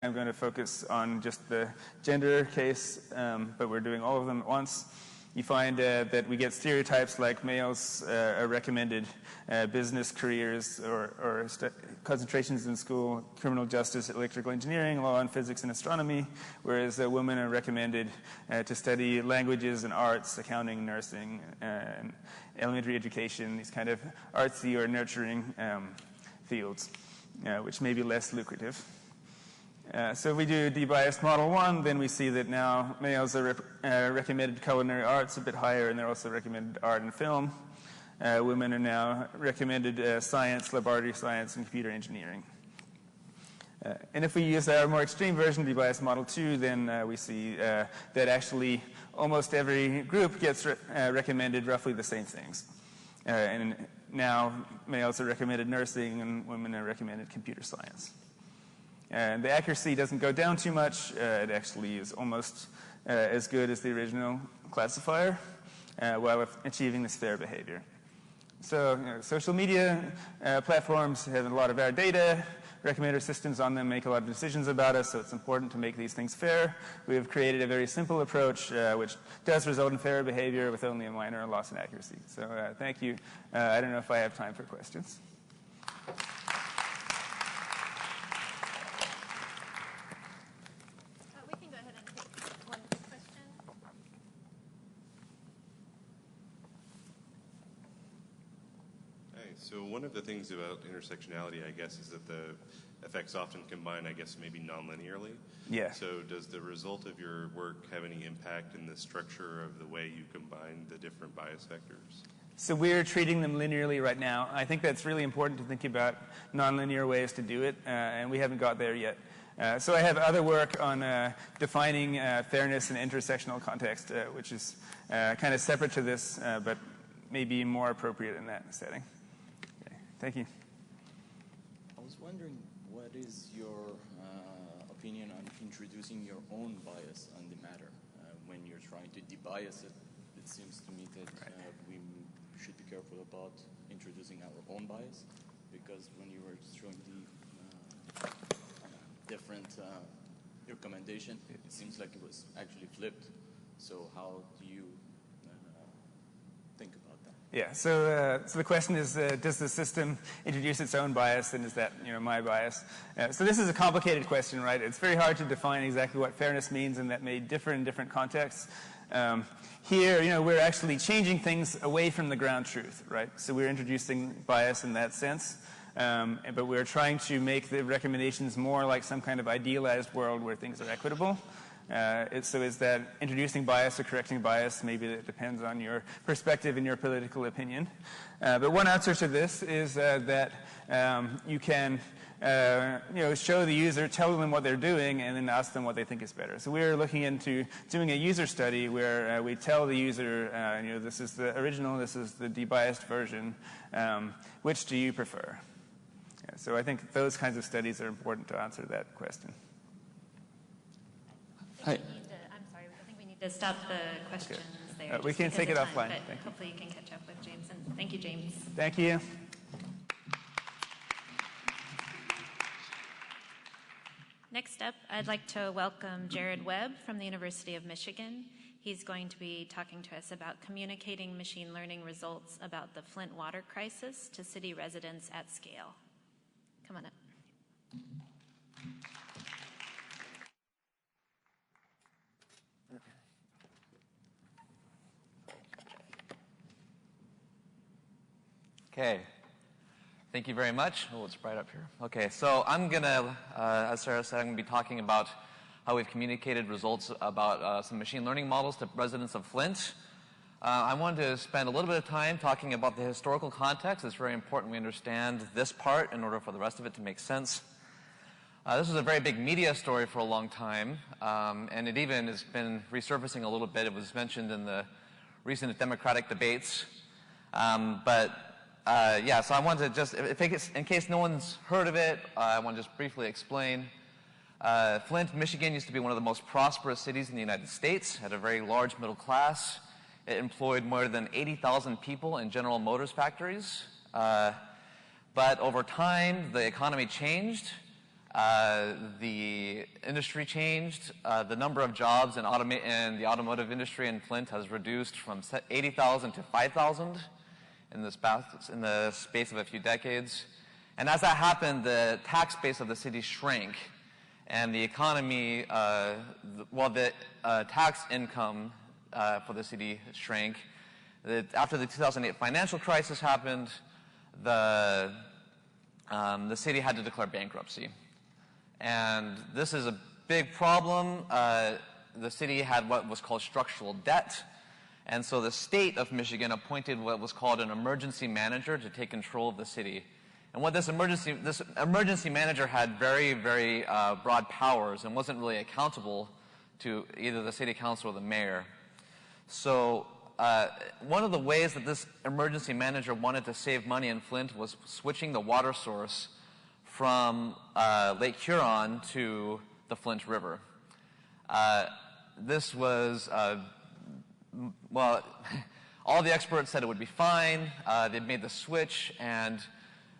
I'm going to focus on just the gender case, but we're doing all of them at once. You find that we get stereotypes like males are recommended business careers or concentrations in school, criminal justice, electrical engineering, law and physics and astronomy, whereas women are recommended to study languages and arts, accounting, nursing, and elementary education, these kind of artsy or nurturing fields, which may be less lucrative. So if we do debiased model 1, then we see that now males are recommended culinary arts a bit higher, and they're also recommended art and film. Women are now recommended science, laboratory science, and computer engineering. And if we use our more extreme version, debiased model 2, then we see that actually almost every group gets recommended roughly the same things. And now males are recommended nursing, and women are recommended computer science. And the accuracy doesn't go down too much. It actually is almost as good as the original classifier while achieving this fair behavior. So social media platforms have a lot of our data. Recommender systems on them make a lot of decisions about us, so it's important to make these things fair. We have created a very simple approach which does result in fairer behavior with only a minor loss in accuracy. So thank you. I don't know if I have time for questions. So one of the things about intersectionality, I guess, is that the effects often combine, I guess, maybe non-linearly. Yeah. So does the result of your work have any impact in the structure of the way you combine the different bias vectors? So we're treating them linearly right now. I think that's really important to think about non-linear ways to do it, and we haven't got there yet. So I have other work on defining fairness in intersectional context, which is kind of separate to this, but maybe more appropriate in that setting. Thank you. I was wondering, what is your opinion on introducing your own bias on the matter? When you're trying to debias it, it seems to me that we should be careful about introducing our own bias, because when you were showing the different recommendation, it seems like it was actually flipped. So how do you think about that? Yeah, so the question is, does the system introduce its own bias, and is that, my bias? So this is a complicated question, right? It's very hard to define exactly what fairness means, and that may differ in different contexts. Here, we're actually changing things away from the ground truth, right? So we're introducing bias in that sense, but we're trying to make the recommendations more like some kind of idealized world where things are equitable. So is that introducing bias or correcting bias? Maybe it depends on your perspective and your political opinion. But one answer to this is that you can show the user, tell them what they're doing, and then ask them what they think is better. So we're looking into doing a user study where we tell the user, this is the original, this is the debiased version. Which do you prefer? So I think those kinds of studies are important to answer that question. I'm sorry, I think we need to stop the questions there. We can take it offline. But hopefully you can catch up with James. And thank you, James. Thank you. Next up, I'd like to welcome Jared Webb from the University of Michigan. He's going to be talking to us about communicating machine learning results about the Flint water crisis to city residents at scale. Come on up. Okay, thank you very much. Oh, it's bright up here. Okay, so I'm going to, as Sarah said, I'm going to be talking about how we've communicated results about some machine learning models to residents of Flint. I wanted to spend a little bit of time talking about the historical context. It's very important we understand this part in order for the rest of it to make sense. This was a very big media story for a long time, and it even has been resurfacing a little bit. It was mentioned in the recent Democratic debates, yeah, so I wanted to just, in case no one's heard of it, I want to just briefly explain. Flint, Michigan used to be one of the most prosperous cities in the United States, had a very large middle class. It employed more than 80,000 people in General Motors factories. But over time, the economy changed. the industry changed. The number of jobs in the automotive industry in Flint has reduced from 80,000 to 5,000 in the space of a few decades. And as that happened, the tax base of the city shrank, and the economy, the tax income for the city shrank. After the 2008 financial crisis happened, the city had to declare bankruptcy. And this is a big problem. The city had what was called structural debt. And so the state of Michigan appointed what was called an emergency manager to take control of the city. And what this emergency manager had very, very broad powers and wasn't really accountable to either the city council or the mayor. So one of the ways that this emergency manager wanted to save money in Flint was switching the water source from Lake Huron to the Flint River. This was, well, all the experts said it would be fine. They'd made the switch, and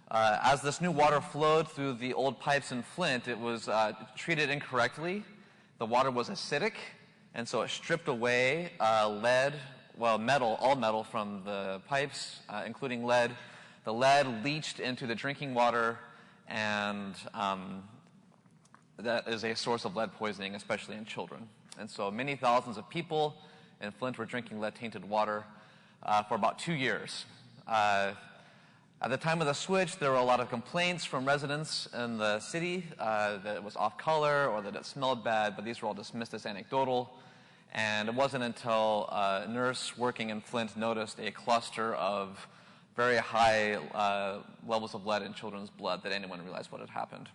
as this new water flowed through the old pipes in Flint, it was treated incorrectly. The water was acidic, and so it stripped away lead, well, metal, all metal from the pipes, including lead. The lead leached into the drinking water, and that is a source of lead poisoning, especially in children. And so many thousands of people in Flint were drinking lead-tainted water for about 2 years. At the time of the switch, there were a lot of complaints from residents in the city that it was off color or that it smelled bad, but these were all dismissed as anecdotal. And it wasn't until a nurse working in Flint noticed a cluster of very high levels of lead in children's blood that anyone realized what had happened.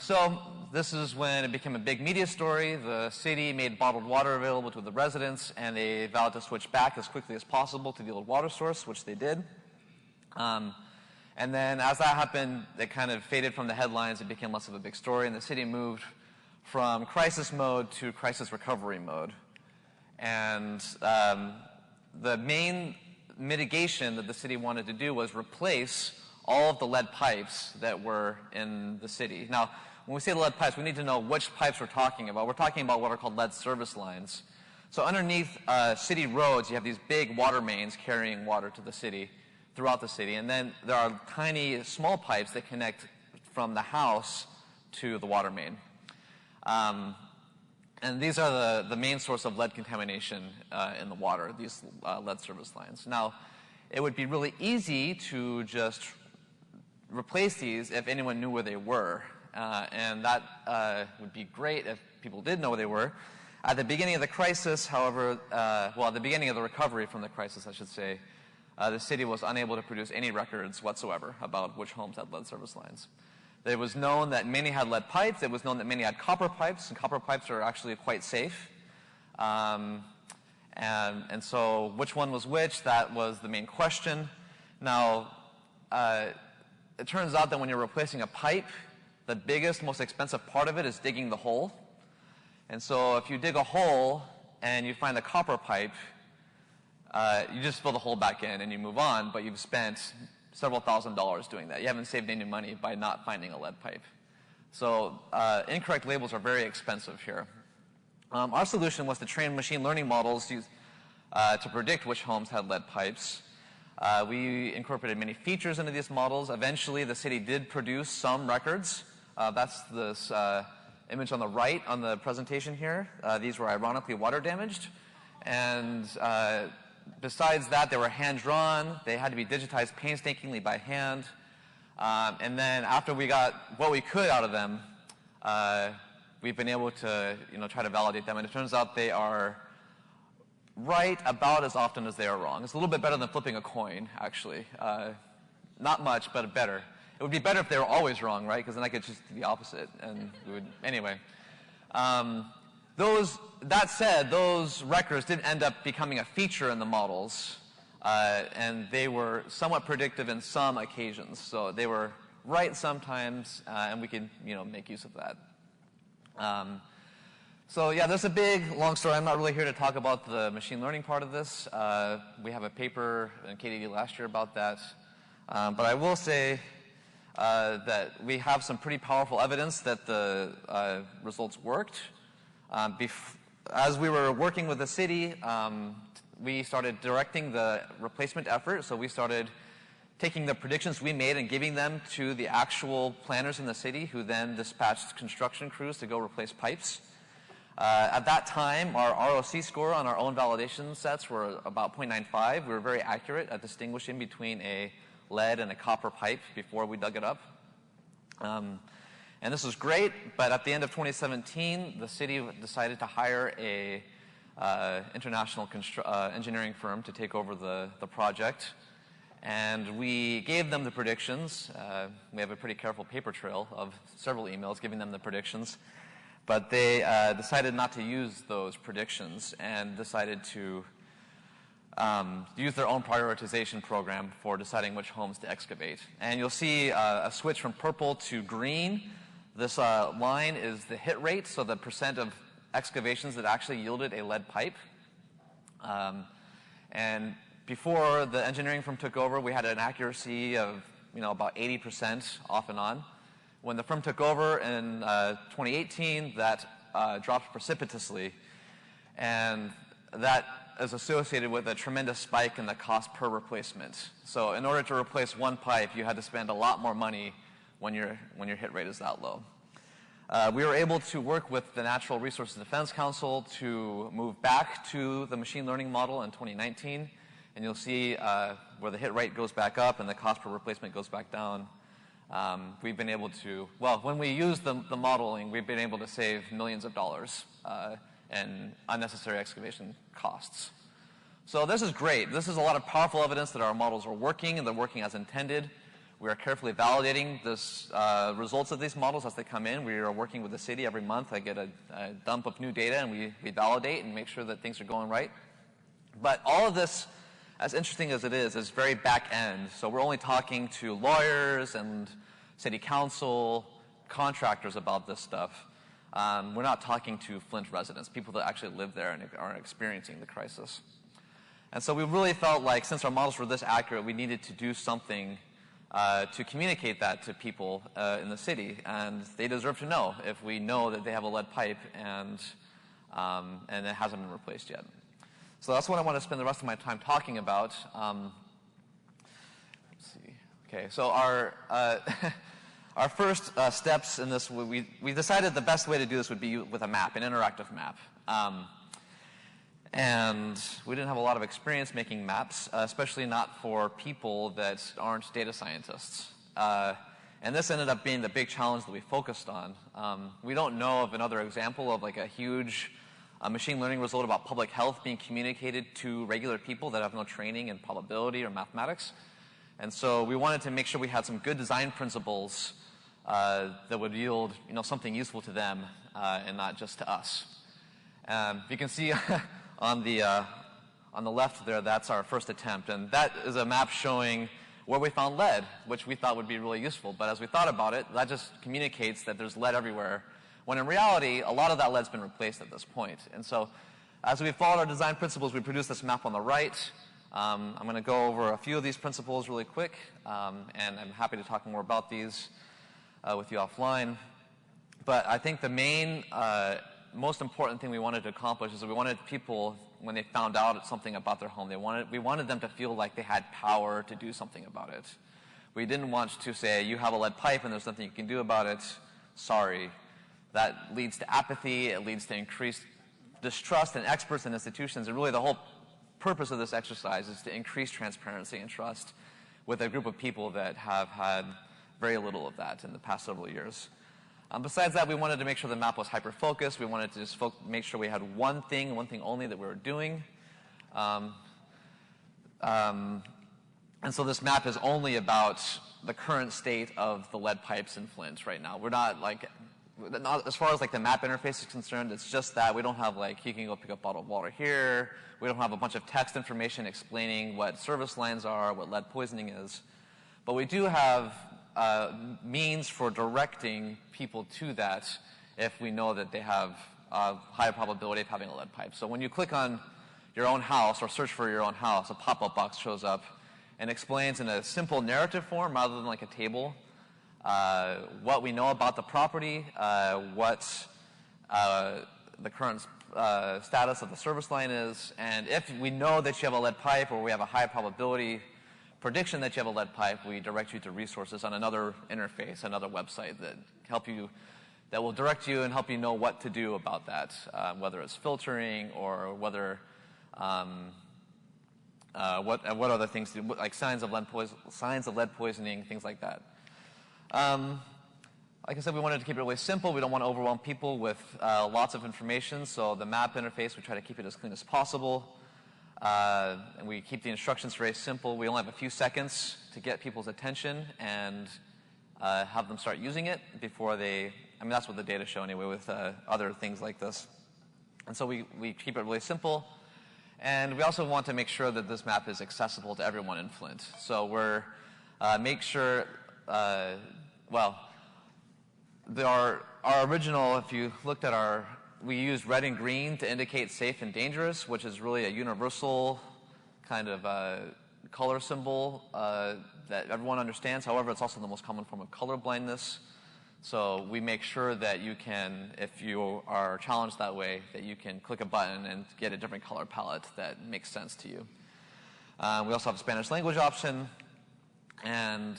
So this is when it became a big media story. The city made bottled water available to the residents, and they vowed to switch back as quickly as possible to the old water source, which they did. And then as that happened, it kind of faded from the headlines. It became less of a big story, and the city moved from crisis mode to crisis recovery mode. And the main mitigation that the city wanted to do was replace all of the lead pipes that were in the city. Now, when we say lead pipes, we need to know which pipes we're talking about. We're talking about what are called lead service lines. So underneath city roads, you have these big water mains carrying water to the city, throughout the city. And then there are tiny, small pipes that connect from the house to the water main. And these are the main source of lead contamination in the water, these lead service lines. Now, it would be really easy to just replace these if anyone knew where they were. And that would be great if people did know where they were. At the beginning of the crisis, however, well, at the beginning of the recovery from the crisis, I should say, the city was unable to produce any records whatsoever about which homes had lead service lines. It was known that many had lead pipes. It was known that many had copper pipes, and copper pipes are actually quite safe. And so which one was which, that was the main question. Now, it turns out that when you're replacing a pipe, the biggest, most expensive part of it is digging the hole. And so if you dig a hole and you find a copper pipe, you just fill the hole back in and you move on, but you've spent several $1,000s doing that. You haven't saved any money by not finding a lead pipe. So incorrect labels are very expensive here. Our solution was to train machine learning models to predict which homes had lead pipes. We incorporated many features into these models. Eventually, the city did produce some records. That's this image on the right on the presentation here. These were ironically water damaged. And besides that, they were hand-drawn. They had to be digitized painstakingly by hand. And then after we got what we could out of them, we've been able to try to validate them. And it turns out they are right about as often as they are wrong. It's a little bit better than flipping a coin, actually. Not much, but better. It would be better if they were always wrong, right? Because then I could just do the opposite. And we would, anyway. That said, those records did end up becoming a feature in the models, and they were somewhat predictive in some occasions. So they were right sometimes, and we could, make use of that. So yeah, there's a big, long story. I'm not really here to talk about the machine learning part of this. We have a paper in KDD last year about that. But I will say that we have some pretty powerful evidence that the results worked. As we were working with the city, we started directing the replacement effort. So we started taking the predictions we made and giving them to the actual planners in the city, who then dispatched construction crews to go replace pipes. At that time, our ROC score on our own validation sets were about 0.95. We were very accurate at distinguishing between a lead and a copper pipe before we dug it up. And this was great, but at the end of 2017, the city decided to hire a international engineering firm to take over the project. And we gave them the predictions. We have a pretty careful paper trail of several emails giving them the predictions. But they decided not to use those predictions and decided to use their own prioritization program for deciding which homes to excavate. And you'll see a switch from purple to green. This line is the hit rate, so the percent of excavations that actually yielded a lead pipe. And before the engineering firm took over, we had an accuracy of about 80% off and on. When the firm took over in 2018, that dropped precipitously, and that is associated with a tremendous spike in the cost per replacement. So in order to replace one pipe, you had to spend a lot more money when your hit rate is that low. We were able to work with the Natural Resources Defense Council to move back to the machine learning model in 2019, and you'll see where the hit rate goes back up and the cost per replacement goes back down. We've been able to, when we use the modeling, we've been able to save millions of dollars in unnecessary excavation costs. So this is great. This is a lot of powerful evidence that our models are working and they're working as intended. We are carefully validating this results of these models as they come in. We are working with the city every month. I get a dump of new data and we validate and make sure that things are going right. But all of this, as interesting as it is very back end. So we're only talking to lawyers and city council, contractors about this stuff. We're not talking to Flint residents, people that actually live there and are experiencing the crisis. And so we really felt like, since our models were this accurate, we needed to do something to communicate that to people in the city. And they deserve to know if we know that they have a lead pipe and it hasn't been replaced yet. So that's what I want to spend the rest of my time talking about. Let's see. Okay, so our our first steps in this, we decided the best way to do this would be with a map, an interactive map. And we didn't have a lot of experience making maps, especially not for people that aren't data scientists. And this ended up being the big challenge that we focused on. We don't know of another example of like a huge machine learning result about public health being communicated to regular people that have no training in probability or mathematics. And so we wanted to make sure we had some good design principles that would yield something useful to them and not just to us. You can see on the left there, that's our first attempt. And that is a map showing where we found lead, which we thought would be really useful. But as we thought about it, that just communicates that there's lead everywhere, when in reality, a lot of that lead's been replaced at this point. And so as we followed our design principles, we produced this map on the right. I'm going to go over a few of these principles really quick, and I'm happy to talk more about these with you offline. But I think the main, most important thing we wanted to accomplish is that we wanted people, when they found out something about their home, we wanted them to feel like they had power to do something about it. We didn't want to say, you have a lead pipe and there's nothing you can do about it. Sorry. That leads to apathy. It leads to increased distrust in experts and institutions. And really the whole purpose of this exercise is to increase transparency and trust with a group of people that have had very little of that in the past several years. Besides that, we wanted to make sure the map was hyper-focused. We wanted to just make sure we had one thing only that we were doing. And so this map is only about the current state of the lead pipes in Flint right now. We're not as far as like the map interface is concerned, it's just that we don't have like, you can go pick up a bottle of water here. We don't have a bunch of text information explaining what service lines are, what lead poisoning is. But we do have means for directing people to that if we know that they have a higher probability of having a lead pipe. So when you click on your own house or search for your own house, a pop-up box shows up and explains in a simple narrative form rather than like a table what we know about the property, what the current status of the service line is, and if we know that you have a lead pipe or we have a high probability prediction that you have a lead pipe, we direct you to resources on another interface, another website that will direct you and help you know what to do about that, whether it's filtering or whether what other things to do, like signs of lead poisoning, things like that. Like I said, we wanted to keep it really simple. We don't want to overwhelm people with lots of information, so the map interface, we try to keep it as clean as possible. And we keep the instructions very simple. We only have a few seconds to get people's attention and have them start using it before that's what the data show anyway with other things like this. And so we keep it really simple. And we also want to make sure that this map is accessible to everyone in Flint. So we're make sure, our original, if you looked at we used red and green to indicate safe and dangerous, which is really a universal kind of color symbol that everyone understands. However, it's also the most common form of color blindness. So we make sure that you can, if you are challenged that way, that you can click a button and get a different color palette that makes sense to you. We also have a Spanish language option. And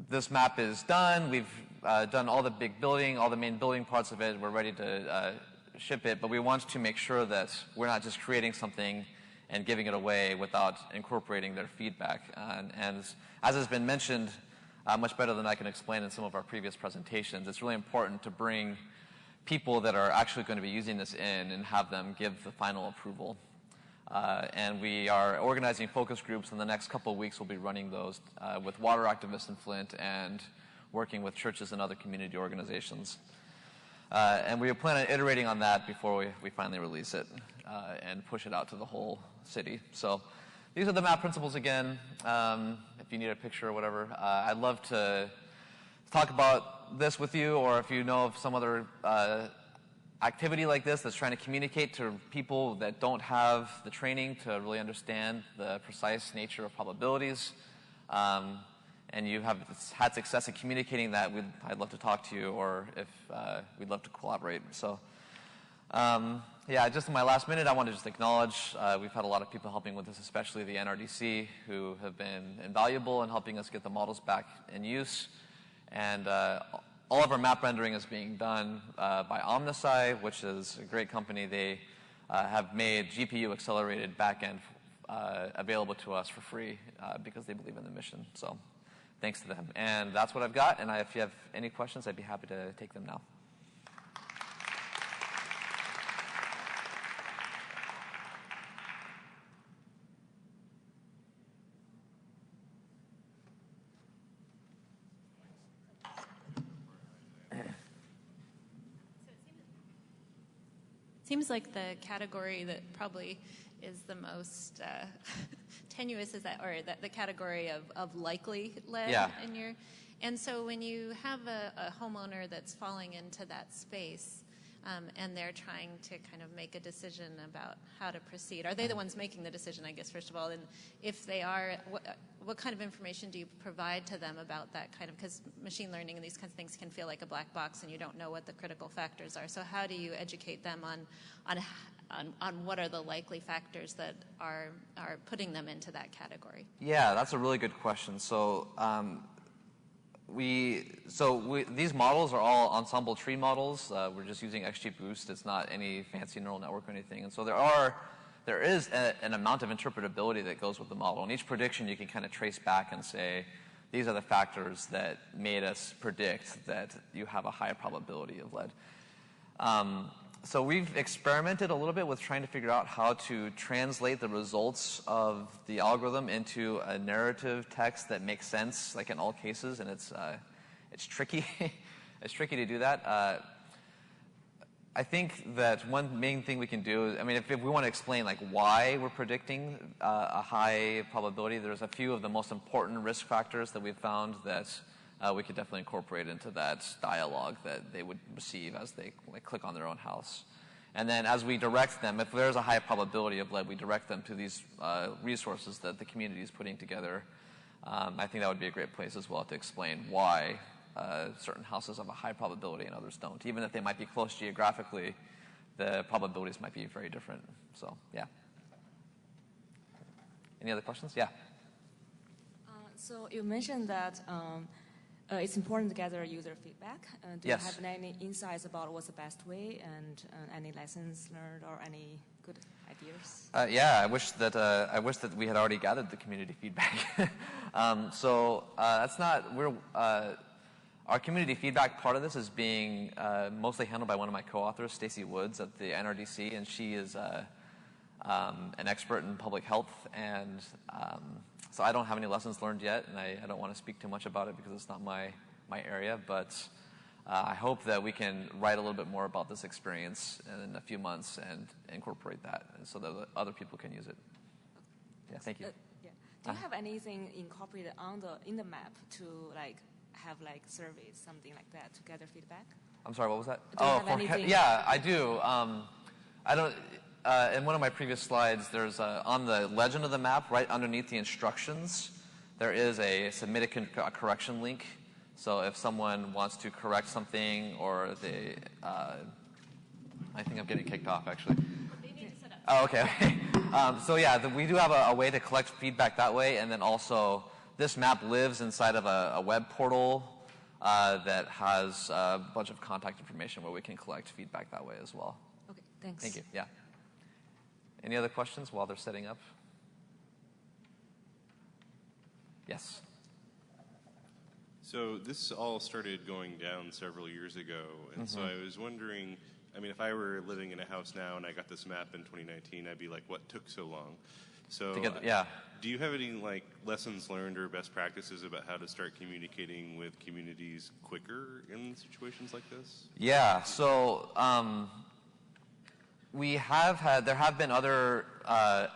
this map is done. We've done all the big building, all the main building parts of it. We're ready to ship it. But we want to make sure that we're not just creating something and giving it away without incorporating their feedback. And as has been mentioned, much better than I can explain in some of our previous presentations, it's really important to bring people that are actually going to be using this in and have them give the final approval. And we are organizing focus groups. In the next couple of weeks, we'll be running those with water activists in Flint and working with churches and other community organizations. And we plan on iterating on that before we finally release it and push it out to the whole city. So these are the map principles again. If you need a picture or whatever, I'd love to talk about this with you, or if you know of some other activity like this that's trying to communicate to people that don't have the training to really understand the precise nature of probabilities, and you have had success in communicating that, I'd love to talk to you, or if we'd love to collaborate. So just in my last minute, I want to just acknowledge we've had a lot of people helping with this, especially the NRDC, who have been invaluable in helping us get the models back in use. And all of our map rendering is being done by Omnisci, which is a great company. They have made GPU-accelerated backend available to us for free because they believe in the mission. So thanks to them. And that's what I've got. And if you have any questions, I'd be happy to take them now. Seems like the category that probably is the most tenuous is the category of likely lead in your. And so when you have a homeowner that's falling into that space and they're trying to kind of make a decision about how to proceed, are they the ones making the decision, I guess, first of all? And if they are, what kind of information do you provide to them about that kind of, because machine learning and these kinds of things can feel like a black box and you don't know what the critical factors are. So how do you educate them on what are the likely factors that are putting them into that category? Yeah, that's a really good question. So these models are all ensemble tree models. We're just using XGBoost. It's not any fancy neural network or anything. And so there is an amount of interpretability that goes with the model. In each prediction, you can kind of trace back and say, these are the factors that made us predict that you have a high probability of lead. So we've experimented a little bit with trying to figure out how to translate the results of the algorithm into a narrative text that makes sense, like in all cases, and it's tricky. It's tricky to do that. I think that one main thing we can do, if we want to explain like why we're predicting a high probability, there's a few of the most important risk factors that we've found that we could definitely incorporate into that dialogue that they would receive as they click on their own house. And then as we direct them, if there's a high probability of lead, we direct them to these resources that the community is putting together I think that would be a great place as well to explain why certain houses have a high probability and others don't. Even if they might be close geographically, the probabilities might be very different. So, yeah. Any other questions? Yeah. So you mentioned that it's important to gather user feedback. Do Yes. you have any insights about what's the best way and any lessons learned or any good ideas? Yeah, I wish that we had already gathered the community feedback. That's not our community feedback part of this is being mostly handled by one of my co-authors, Stacy Woods at the NRDC, and she is an expert in public health, and so I don't have any lessons learned yet, and I don't want to speak too much about it because it's not my area, but I hope that we can write a little bit more about this experience in a few months and incorporate that so that other people can use it. Yeah, thank you. Yeah. Do you have anything incorporated in the map to have surveys, something like that, to gather feedback? I'm sorry, what was that? Do you have anything? Yeah, I do. I don't. In one of my previous slides, there's on the legend of the map, right underneath the instructions, there is a submit a correction link. So if someone wants to correct something, or they, I think I'm getting kicked off actually. They need to set up. Oh, okay. So yeah, we do have a way to collect feedback that way, and then also this map lives inside of a web portal that has a bunch of contact information where we can collect feedback that way as well. Okay, thanks. Thank you. Yeah. Any other questions while they're setting up? Yes. So this all started going down several years ago, and so I was wondering, I mean, if I were living in a house now and I got this map in 2019, I'd be like, what took so long? So do you have any lessons learned or best practices about how to start communicating with communities quicker in situations like this? Yeah, so there have been other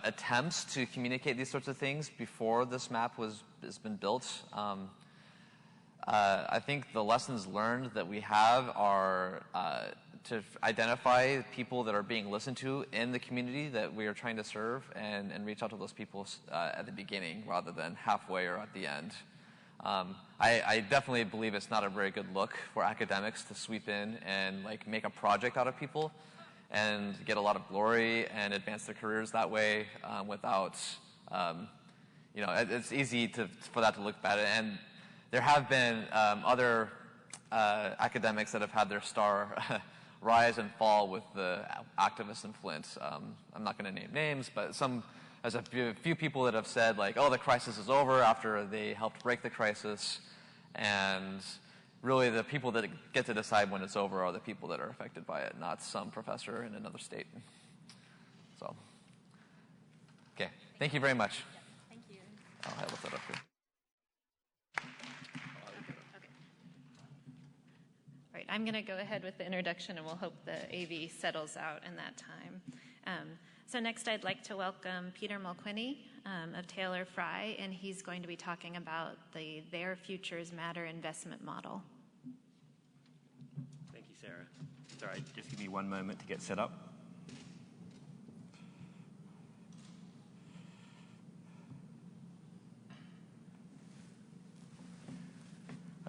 attempts to communicate these sorts of things before this map has been built. I think the lessons learned that we have are to identify people that are being listened to in the community that we are trying to serve and reach out to those people at the beginning rather than halfway or at the end. I definitely believe it's not a very good look for academics to sweep in and make a project out of people and get a lot of glory and advance their careers that way without, it's easy for that to look bad. And there have been other academics that have had their star rise and fall with the activists in Flint. I'm not going to name names, but there's a few people that have said oh, the crisis is over after they helped break the crisis, and really the people that get to decide when it's over are the people that are affected by it, not some professor in another state. So, okay, thank you very much. Yeah, thank you. I'll have that up here. All right, I'm going to go ahead with the introduction, and we'll hope the AV settles out in that time. So next I'd like to welcome Peter Mulqueeney of Taylor Fry, and he's going to be talking about the Their Futures Matter investment model. Thank you, Sarah. Sorry, just give me one moment to get set up.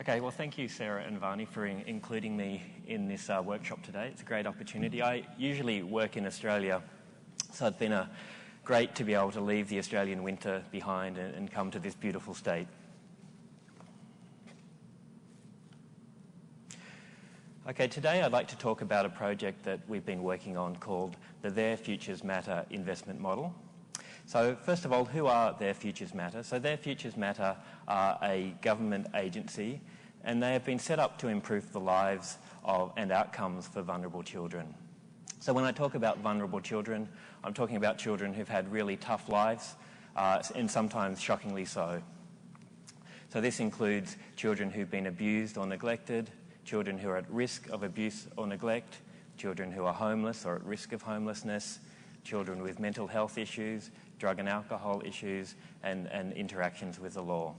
Okay, well, thank you, Sarah and Vani, for including me in this workshop today. It's a great opportunity. I usually work in Australia, so it's been great to be able to leave the Australian winter behind and come to this beautiful state. Okay, today I'd like to talk about a project that we've been working on called the Their Futures Matter investment model. So first of all, who are Their Futures Matter? So Their Futures Matter are a government agency, and they have been set up to improve the lives and outcomes for vulnerable children. So when I talk about vulnerable children, I'm talking about children who've had really tough lives, and sometimes shockingly so. So this includes children who've been abused or neglected, children who are at risk of abuse or neglect, children who are homeless or at risk of homelessness, children with mental health issues, drug and alcohol issues, and interactions with the law.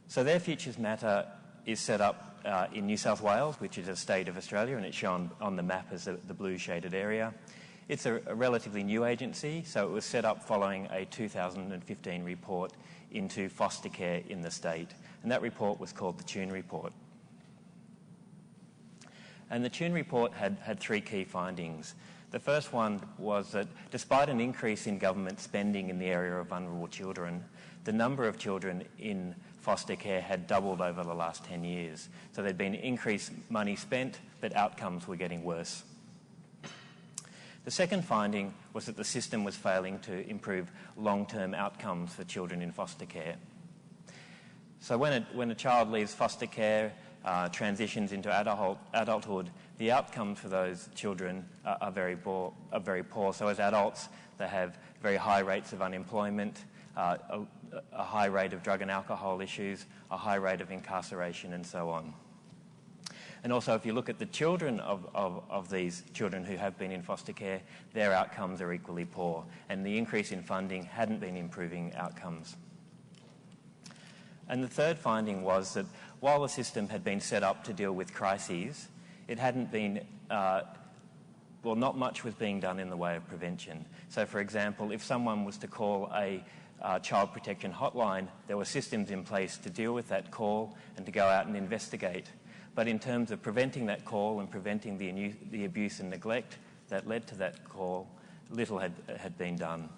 So Their Futures Matter is set up in New South Wales, which is a state of Australia, and it's shown on the map as the blue shaded area. It's a relatively new agency, so it was set up following a 2015 report into foster care in the state. And that report was called the Tune Report. And the Tune Report had three key findings. The first one was that despite an increase in government spending in the area of vulnerable children, the number of children in foster care had doubled over the last 10 years. So there'd been increased money spent, but outcomes were getting worse. The second finding was that the system was failing to improve long-term outcomes for children in foster care. So when a child leaves foster care, transitions into adulthood, the outcomes for those children are very poor. So as adults, they have very high rates of unemployment, a high rate of drug and alcohol issues, a high rate of incarceration, and so on. And also, if you look at the children of these children who have been in foster care, their outcomes are equally poor, and the increase in funding hadn't been improving outcomes. And the third finding was that while the system had been set up to deal with crises, it hadn't been, not much was being done in the way of prevention. So, for example, if someone was to call a child protection hotline, there were systems in place to deal with that call and to go out and investigate. But in terms of preventing that call and preventing the abuse and neglect that led to that call, little had been done.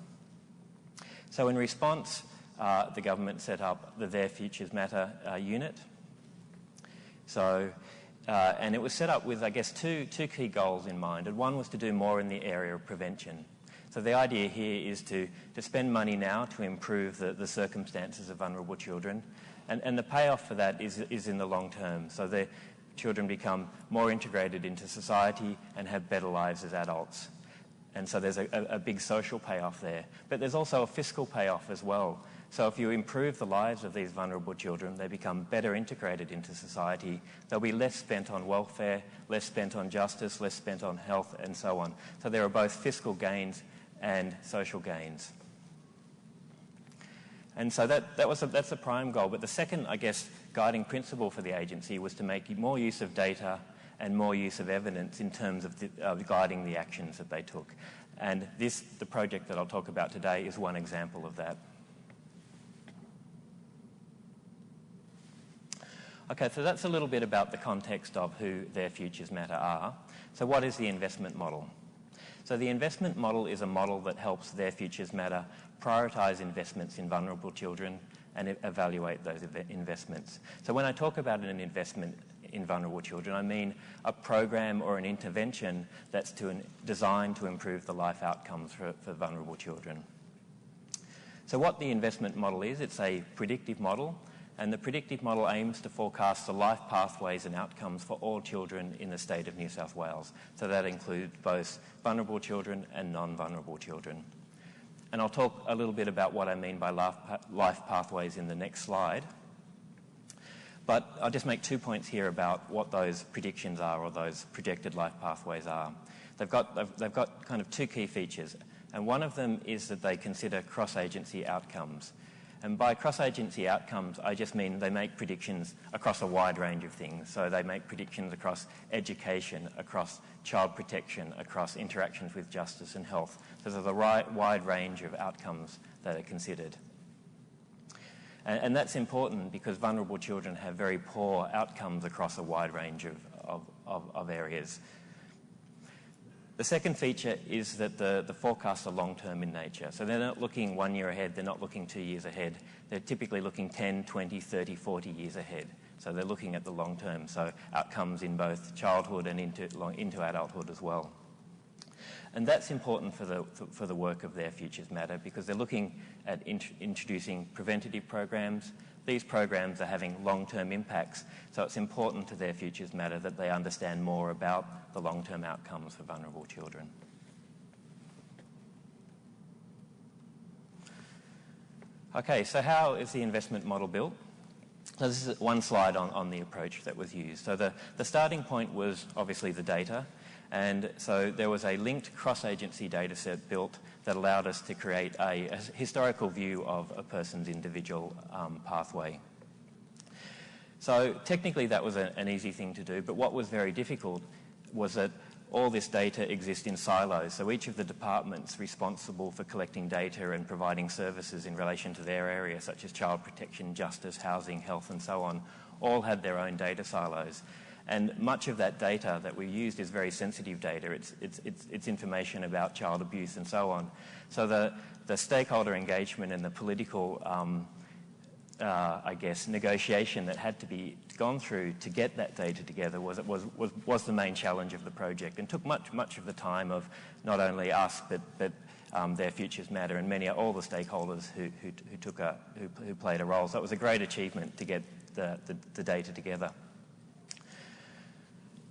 So in response, the government set up the Their Futures Matter unit. So, and it was set up with, I guess, two key goals in mind. And one was to do more in the area of prevention. So the idea here is to spend money now to improve the circumstances of vulnerable children. And the payoff for that is in the long term. So the children become more integrated into society and have better lives as adults. And so there's a big social payoff there. But there's also a fiscal payoff as well. So if you improve the lives of these vulnerable children, they become better integrated into society. They'll be less spent on welfare, less spent on justice, less spent on health, and so on. So there are both fiscal gains and social gains. And so that's the prime goal. But the second, I guess, guiding principle for the agency was to make more use of data and more use of evidence in terms of guiding the actions that they took. And the project that I'll talk about today is one example of that. Okay, so that's a little bit about the context of who Their Futures Matter are. So what is the investment model? So the investment model is a model that helps Their Futures Matter prioritise investments in vulnerable children and evaluate those investments. So when I talk about an investment in vulnerable children, I mean a program or an intervention that's designed to improve the life outcomes for vulnerable children. So what the investment model is, it's a predictive model. And the predictive model aims to forecast the life pathways and outcomes for all children in the state of New South Wales. So that includes both vulnerable children and non-vulnerable children. And I'll talk a little bit about what I mean by life pathways in the next slide. But I'll just make 2 points here about what those predictions are, or those projected life pathways are. They've got kind of two key features. And one of them is that they consider cross-agency outcomes. And by cross-agency outcomes, I just mean they make predictions across a wide range of things. So they make predictions across education, across child protection, across interactions with justice and health. So there's a wide range of outcomes that are considered. And that's important because vulnerable children have very poor outcomes across a wide range of areas. The second feature is that the forecasts are long-term in nature. So they're not looking 1 year ahead, they're not looking 2 years ahead. They're typically looking 10, 20, 30, 40 years ahead. So they're looking at the long term, so outcomes in both childhood and into adulthood as well. And that's important for the work of Their Futures Matter because they're looking at introducing preventative programs. These programs are having long-term impacts, so it's important to Their Futures Matter that they understand more about the long-term outcomes for vulnerable children. Okay, so how is the investment model built? So this is one slide on the approach that was used. So the starting point was obviously the data, and so there was a linked cross-agency data set built that allowed us to create a historical view of a person's individual pathway. So technically that was an easy thing to do, but what was very difficult was that all this data exists in silos. So each of the departments responsible for collecting data and providing services in relation to their area, such as child protection, justice, housing, health, and so on, all had their own data silos. And much of that data that we used is very sensitive data. It's information about child abuse and so on. So the stakeholder engagement and the political negotiation that had to be gone through to get that data together was the main challenge of the project, and took much of the time of not only us but Their Futures Matter and all the stakeholders who played a role. So it was a great achievement to get the data together.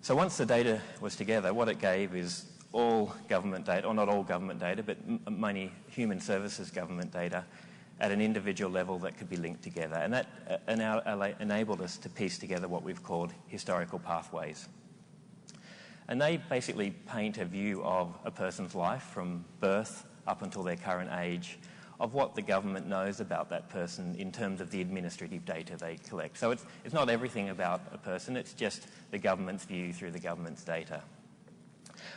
So once the data was together, what it gave is all government data, or not all government data, but many human services government data at an individual level that could be linked together. And that enabled us to piece together what we've called historical pathways. And they basically paint a view of a person's life from birth up until their current age, of what the government knows about that person in terms of the administrative data they collect. So it's not everything about a person, it's just the government's view through the government's data.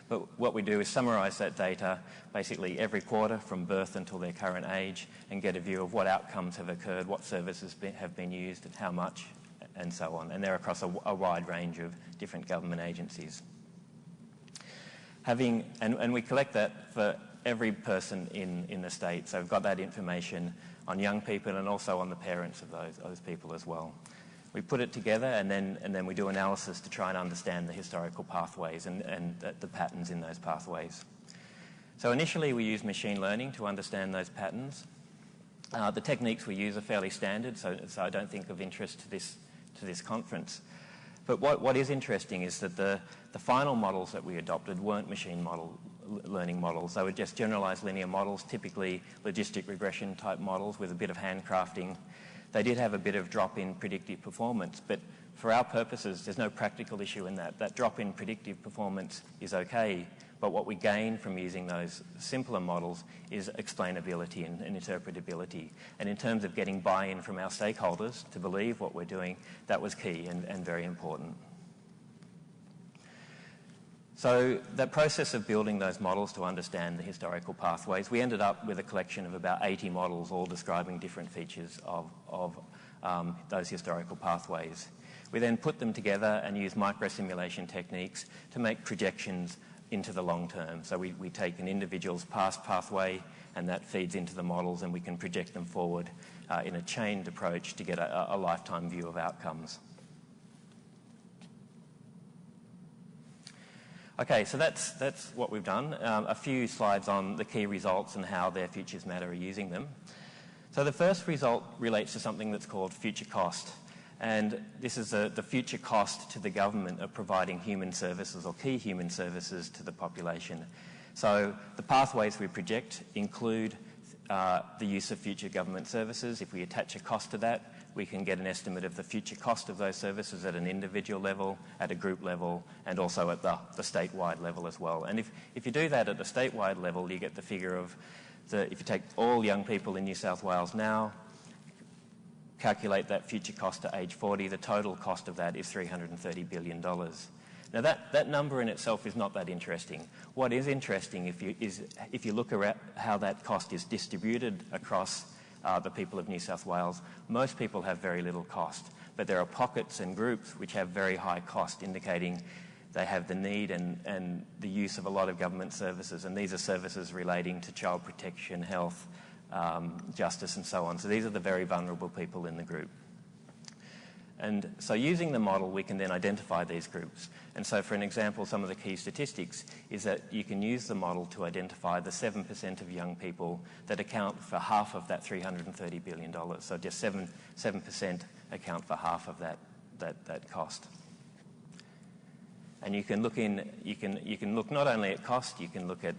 But what we do is summarise that data basically every quarter from birth until their current age, and get a view of what outcomes have occurred, what services have been used, and how much, and so on. And they're across a wide range of different government agencies. And we collect that for every person in the state. So we've got that information on young people and also on the parents of those people as well. We put it together and then we do analysis to try and understand the historical pathways and the patterns in those pathways. So initially we use machine learning to understand those patterns. The techniques we use are fairly standard, so I don't think of interest to this conference. But what is interesting is that the final models that we adopted weren't machine learning models. They were just generalized linear models, typically logistic regression type models with a bit of handcrafting. They did have a bit of drop in predictive performance, but for our purposes, there's no practical issue in that. That drop in predictive performance is okay, but what we gain from using those simpler models is explainability and interpretability. And in terms of getting buy-in from our stakeholders to believe what we're doing, that was key and very important. So that process of building those models to understand the historical pathways, we ended up with a collection of about 80 models, all describing different features of those historical pathways. We then put them together and use microsimulation techniques to make projections into the long term. So we take an individual's past pathway and that feeds into the models, and we can project them forward in a chained approach to get a lifetime view of outcomes. Okay, so that's what we've done. A few slides on the key results and how Their Futures Matter are using them. So the first result relates to something that's called future cost. And this is the future cost to the government of providing human services or key human services to the population. So the pathways we project include the use of future government services. If we attach a cost to that, we can get an estimate of the future cost of those services at an individual level, at a group level, and also at the statewide level as well. And if you do that at the statewide level, you get the figure of if you take all young people in New South Wales now, calculate that future cost to age 40, the total cost of that is $330 billion. Now that number in itself is not that interesting. What is interesting if you look at how that cost is distributed across the people of New South Wales, most people have very little cost, but there are pockets and groups which have very high cost, indicating they have the need and the use of a lot of government services, and these are services relating to child protection, health, justice, and so on. So these are the very vulnerable people in the group. And so using the model, we can then identify these groups. And so for an example, some of the key statistics is that you can use the model to identify the 7% of young people that account for half of that $330 billion. So just 7% account for half of that cost. And you can look not only at cost, you can look at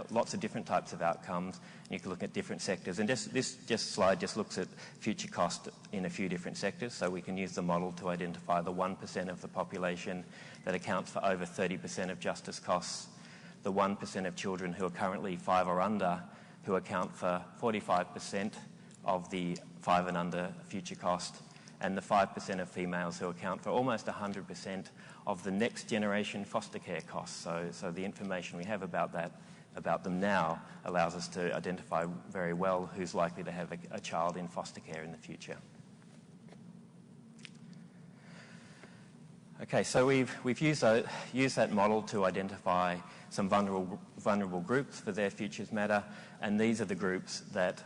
lots of different types of outcomes. And you can look at different sectors. And this slide just looks at future cost in a few different sectors. So we can use the model to identify the 1% of the population that accounts for over 30% of justice costs, the 1% of children who are currently 5 or under, who account for 45% of the 5 and under future cost, and the 5% of females who account for almost 100% of the next generation foster care costs. So the information we have about them now allows us to identify very well who's likely to have a child in foster care in the future. Okay, so we've used that model to identify some vulnerable groups for Their Futures Matter, and these are the groups that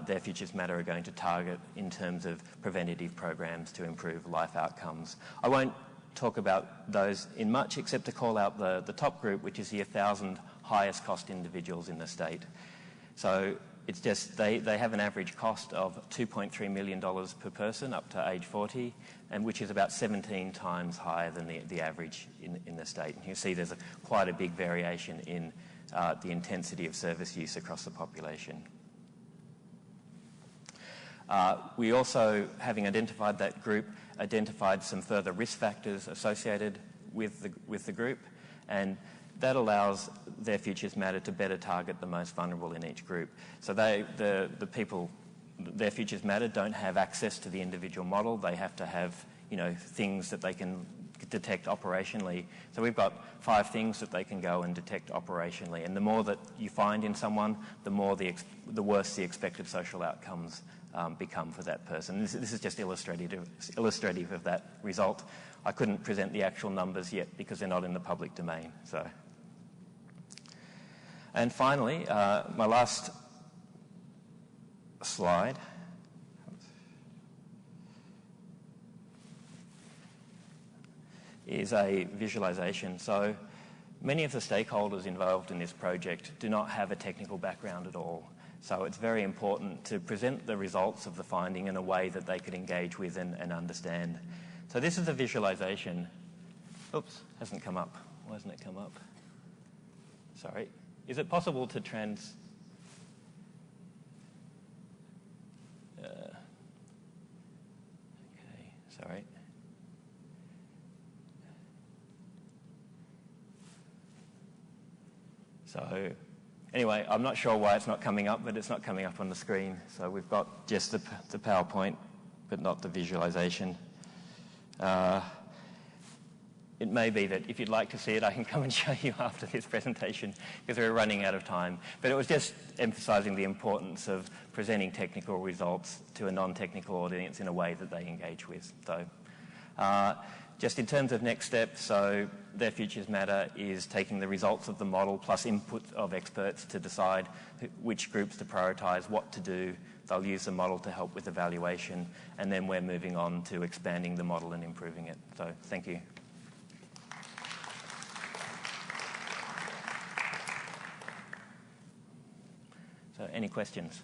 Their Futures Matter are going to target in terms of preventative programs to improve life outcomes. I won't talk about those in much, except to call out the top group, which is the 1,000 highest cost individuals in the state. So it's just they have an average cost of $2.3 million per person up to age 40, and which is about 17 times higher than the average in the state. And you see there's quite a big variation in the intensity of service use across the population. We also, having identified that group, identified some further risk factors associated with the group, and that allows Their Futures Matter to better target the most vulnerable in each group. So the people, Their Futures Matter, don't have access to the individual model. They have to have, things that they can detect operationally. So we've got 5 things that they can go and detect operationally, and the more that you find in someone, the worse the expected social outcomes become for that person. This is just illustrative of that result. I couldn't present the actual numbers yet because they're not in the public domain. And finally, my last slide is a visualization. So many of the stakeholders involved in this project do not have a technical background at all. So it's very important to present the results of the finding in a way that they could engage with and understand. So this is a visualization. Oops, hasn't come up. Why hasn't it come up? Sorry. Is it possible to okay, sorry. So anyway, I'm not sure why it's not coming up, but it's not coming up on the screen. So we've got just the PowerPoint, but not the visualization. It may be that if you'd like to see it, I can come and show you after this presentation, because we're running out of time. But it was just emphasizing the importance of presenting technical results to a non-technical audience in a way that they engage with. So just in terms of next steps, so Their Futures Matter is taking the results of the model plus input of experts to decide which groups to prioritize, what to do. They'll use the model to help with evaluation, and then we're moving on to expanding the model and improving it. So thank you. So any questions?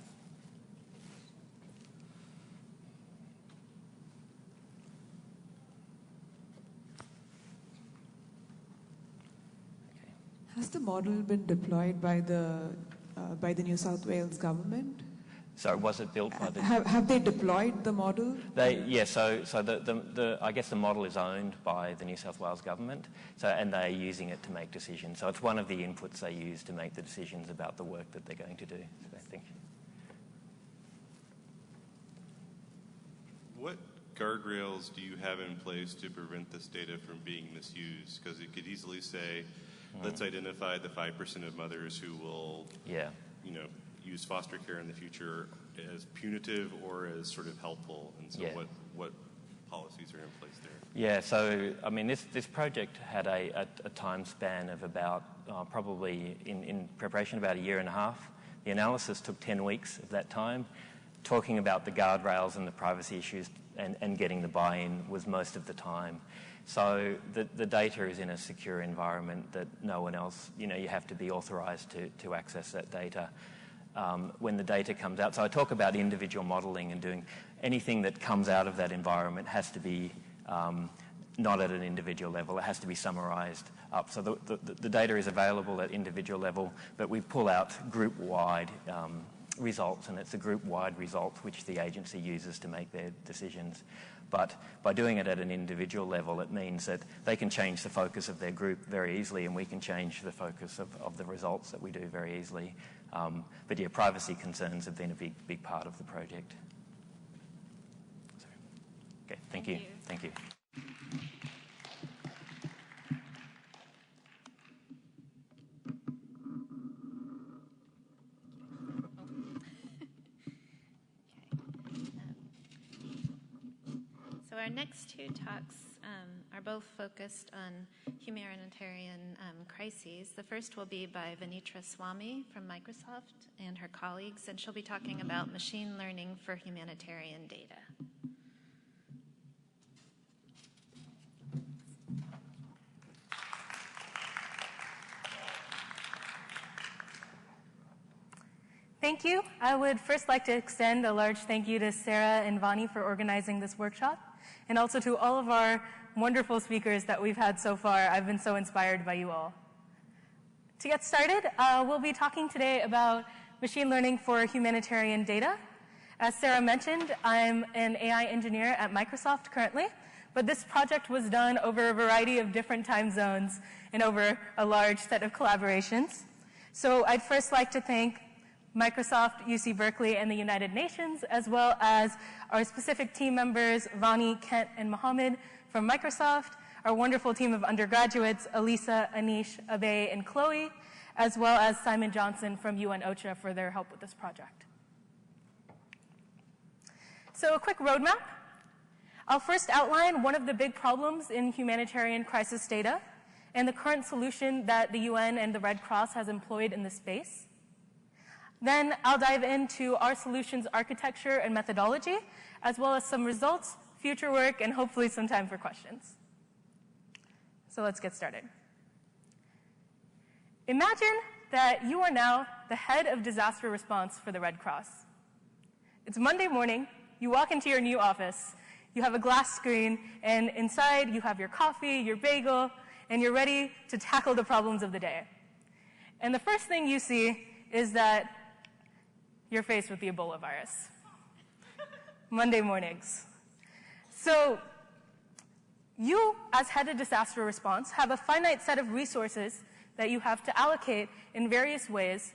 Has the model been deployed by the New South Wales government? So was it built by the... Have they deployed the model? Yeah, so I guess the model is owned by the New South Wales government, and they're using it to make decisions. So it's one of the inputs they use to make the decisions about the work that they're going to do. So thank you. What guardrails do you have in place to prevent this data from being misused? Because it could easily say, let's identify the 5% of mothers who will, use foster care in the future as punitive or as sort of helpful. And so what policies are in place there? Yeah, so I mean, this project had a time span of about probably in preparation about 1.5 years. The analysis took 10 weeks of that time. Talking about the guardrails and the privacy issues and getting the buy-in was most of the time. So the data is in a secure environment that no one else, you have to be authorized to access that data. When the data comes out, so I talk about individual modeling and doing anything that comes out of that environment has to be not at an individual level. It has to be summarized up. So the data is available at individual level, but we pull out group-wide results, and it's a group-wide result which the agency uses to make their decisions. But by doing it at an individual level, it means that they can change the focus of their group very easily, and we can change the focus of the results that we do very easily. But yeah, privacy concerns have been a big part of the project. Sorry. Okay, thank you. Thank you. So our next two talks are both focused on humanitarian crises. The first will be by Venitra Swamy from Microsoft and her colleagues, and she'll be talking about machine learning for humanitarian data. Thank you. I would first like to extend a large thank you to Sarah and Vani for organizing this workshop, and also to all of our wonderful speakers that we've had so far. I've been so inspired by you all. To get started, we'll be talking today about machine learning for humanitarian data. As Sarah mentioned, I'm an AI engineer at Microsoft currently, but this project was done over a variety of different time zones and over a large set of collaborations. So I'd first like to thank Microsoft, UC Berkeley, and the United Nations, as well as our specific team members, Vani, Kent, and Mohammed from Microsoft, our wonderful team of undergraduates, Elisa, Anish, Abe, and Chloe, as well as Simon Johnson from UN OCHA for their help with this project. So a quick roadmap. I'll first outline one of the big problems in humanitarian crisis data and the current solution that the UN and the Red Cross has employed in this space. Then I'll dive into our solutions architecture and methodology, as well as some results, future work, and hopefully some time for questions. So let's get started. Imagine that you are now the head of disaster response for the Red Cross. It's Monday morning, you walk into your new office, you have a glass screen, and inside you have your coffee, your bagel, and you're ready to tackle the problems of the day. And the first thing you see is that you're faced with the Ebola virus. Monday mornings. So you, as head of disaster response, have a finite set of resources that you have to allocate in various ways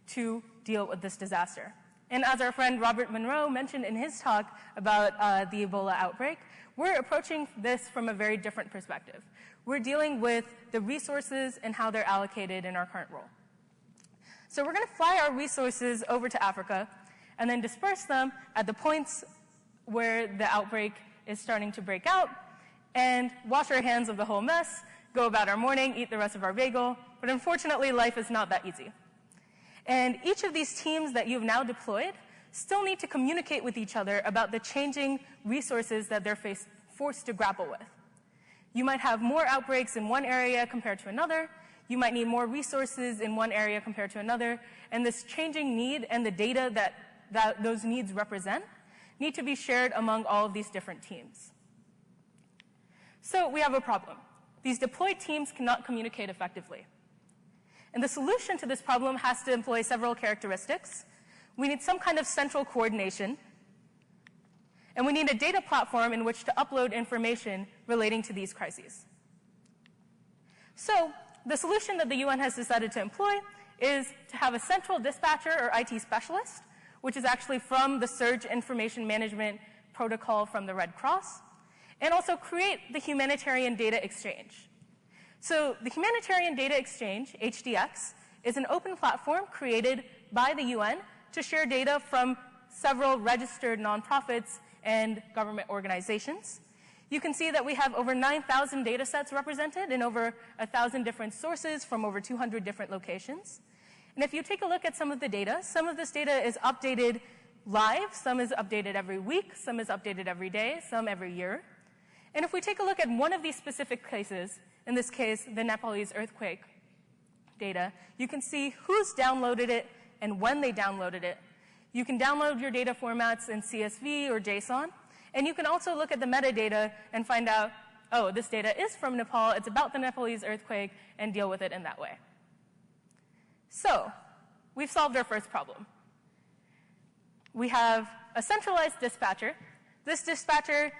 to deal with this disaster. And as our friend Robert Monroe mentioned in his talk about the Ebola outbreak, we're approaching this from a very different perspective. We're dealing with the resources and how they're allocated in our current role. So we're going to fly our resources over to Africa and then disperse them at the points where the outbreak is starting to break out and wash our hands of the whole mess, go about our morning, eat the rest of our bagel. But unfortunately, life is not that easy. And each of these teams that you've now deployed still need to communicate with each other about the changing resources that they're forced to grapple with. You might have more outbreaks in one area compared to another. You might need more resources in one area compared to another, and this changing need and the data that those needs represent need to be shared among all of these different teams. So we have a problem. These deployed teams cannot communicate effectively. And the solution to this problem has to employ several characteristics. We need some kind of central coordination, and we need a data platform in which to upload information relating to these crises. So the solution that the UN has decided to employ is to have a central dispatcher or IT specialist, which is actually from the Surge Information Management Protocol from the Red Cross, and also create the Humanitarian Data Exchange. So the Humanitarian Data Exchange, HDX, is an open platform created by the UN to share data from several registered nonprofits and government organizations. You can see that we have over 9,000 data sets represented in over 1,000 different sources from over 200 different locations. And if you take a look at some of the data, some of this data is updated live, some is updated every week, some is updated every day, some every year. And if we take a look at one of these specific cases, in this case, the Nepalese earthquake data, you can see who's downloaded it and when they downloaded it. You can download your data formats in CSV or JSON. And you can also look at the metadata and find out, oh, this data is from Nepal, it's about the Nepalese earthquake, and deal with it in that way. So we've solved our first problem. We have a centralized dispatcher. This dispatcher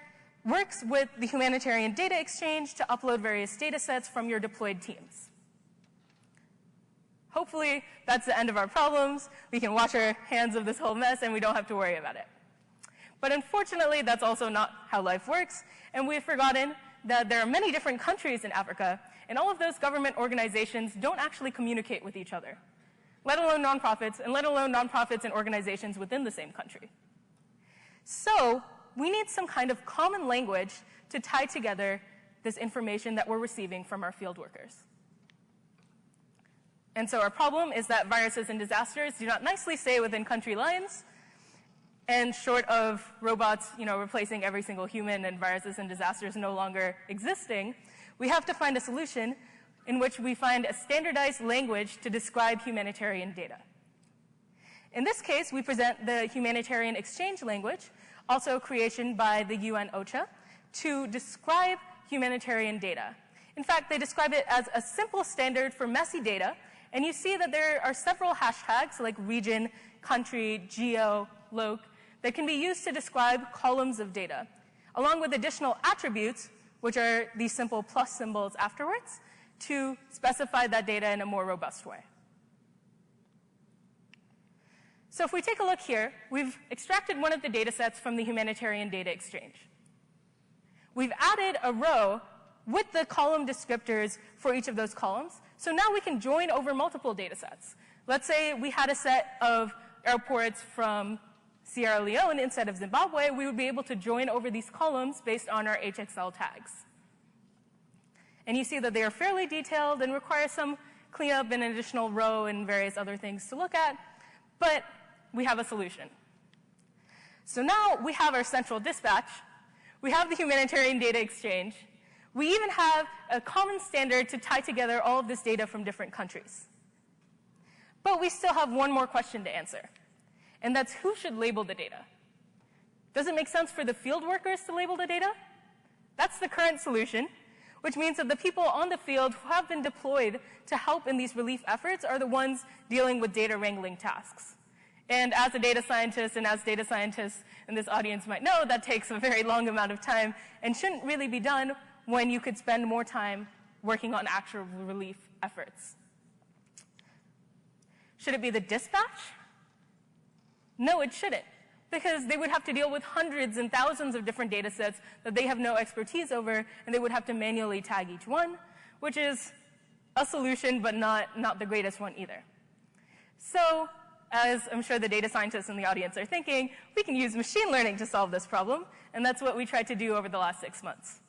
works with the Humanitarian Data Exchange to upload various data sets from your deployed teams. Hopefully, that's the end of our problems. We can wash our hands of this whole mess, and we don't have to worry about it. But unfortunately, that's also not how life works, and we've forgotten that there are many different countries in Africa, and all of those government organizations don't actually communicate with each other, let alone nonprofits, and let alone nonprofits and organizations within the same country. So we need some kind of common language to tie together this information that we're receiving from our field workers. And so our problem is that viruses and disasters do not nicely stay within country lines, and short of robots, replacing every single human and viruses and disasters no longer existing, we have to find a solution in which we find a standardized language to describe humanitarian data. In this case, we present the Humanitarian Exchange Language, also a creation by the UN OCHA, to describe humanitarian data. In fact, they describe it as a simple standard for messy data, and you see that there are several hashtags like region, country, geo, loc, that can be used to describe columns of data, along with additional attributes, which are these simple plus symbols afterwards, to specify that data in a more robust way. So if we take a look here, we've extracted one of the data sets from the Humanitarian Data Exchange. We've added a row with the column descriptors for each of those columns, so now we can join over multiple data sets. Let's say we had a set of airports from Sierra Leone instead of Zimbabwe, we would be able to join over these columns based on our HXL tags. And you see that they are fairly detailed and require some cleanup and an additional row and various other things to look at, but we have a solution. So now we have our central dispatch, we have the Humanitarian Data Exchange, we even have a common standard to tie together all of this data from different countries. But we still have one more question to answer. And that's who should label the data. Does it make sense for the field workers to label the data? That's the current solution, which means that the people on the field who have been deployed to help in these relief efforts are the ones dealing with data wrangling tasks. And as a data scientist, and as data scientists in this audience might know, that takes a very long amount of time and shouldn't really be done when you could spend more time working on actual relief efforts. Should it be the dispatch? No, it shouldn't, because they would have to deal with hundreds and thousands of different data sets that they have no expertise over, and they would have to manually tag each one, which is a solution, but not the greatest one either. So, as I'm sure the data scientists in the audience are thinking, we can use machine learning to solve this problem, and that's what we tried to do over the last 6 months.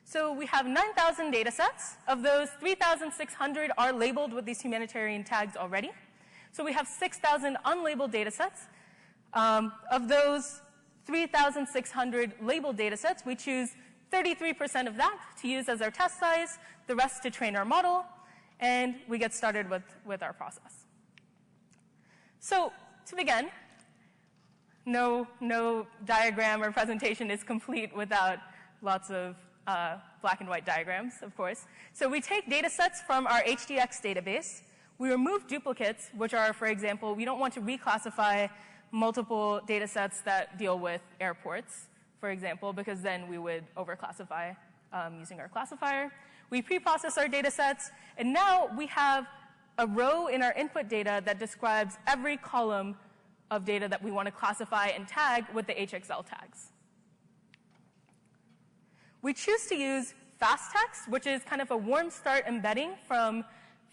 So we have 9,000 data sets. Of those, 3,600 are labeled with these humanitarian tags already. So we have 6,000 unlabeled data sets. Of those 3,600 labeled data sets, we choose 33% of that to use as our test size, the rest to train our model, and we get started with our process. So to begin, no diagram or presentation is complete without lots of black and white diagrams, of course. So we take data sets from our HDX database. We remove duplicates, which are, for example, we don't want to reclassify multiple data sets that deal with airports, for example, because then we would overclassify using our classifier. We pre-process our data sets, and now we have a row in our input data that describes every column of data that we want to classify and tag with the HXL tags. We choose to use fast text, which is kind of a warm start embedding from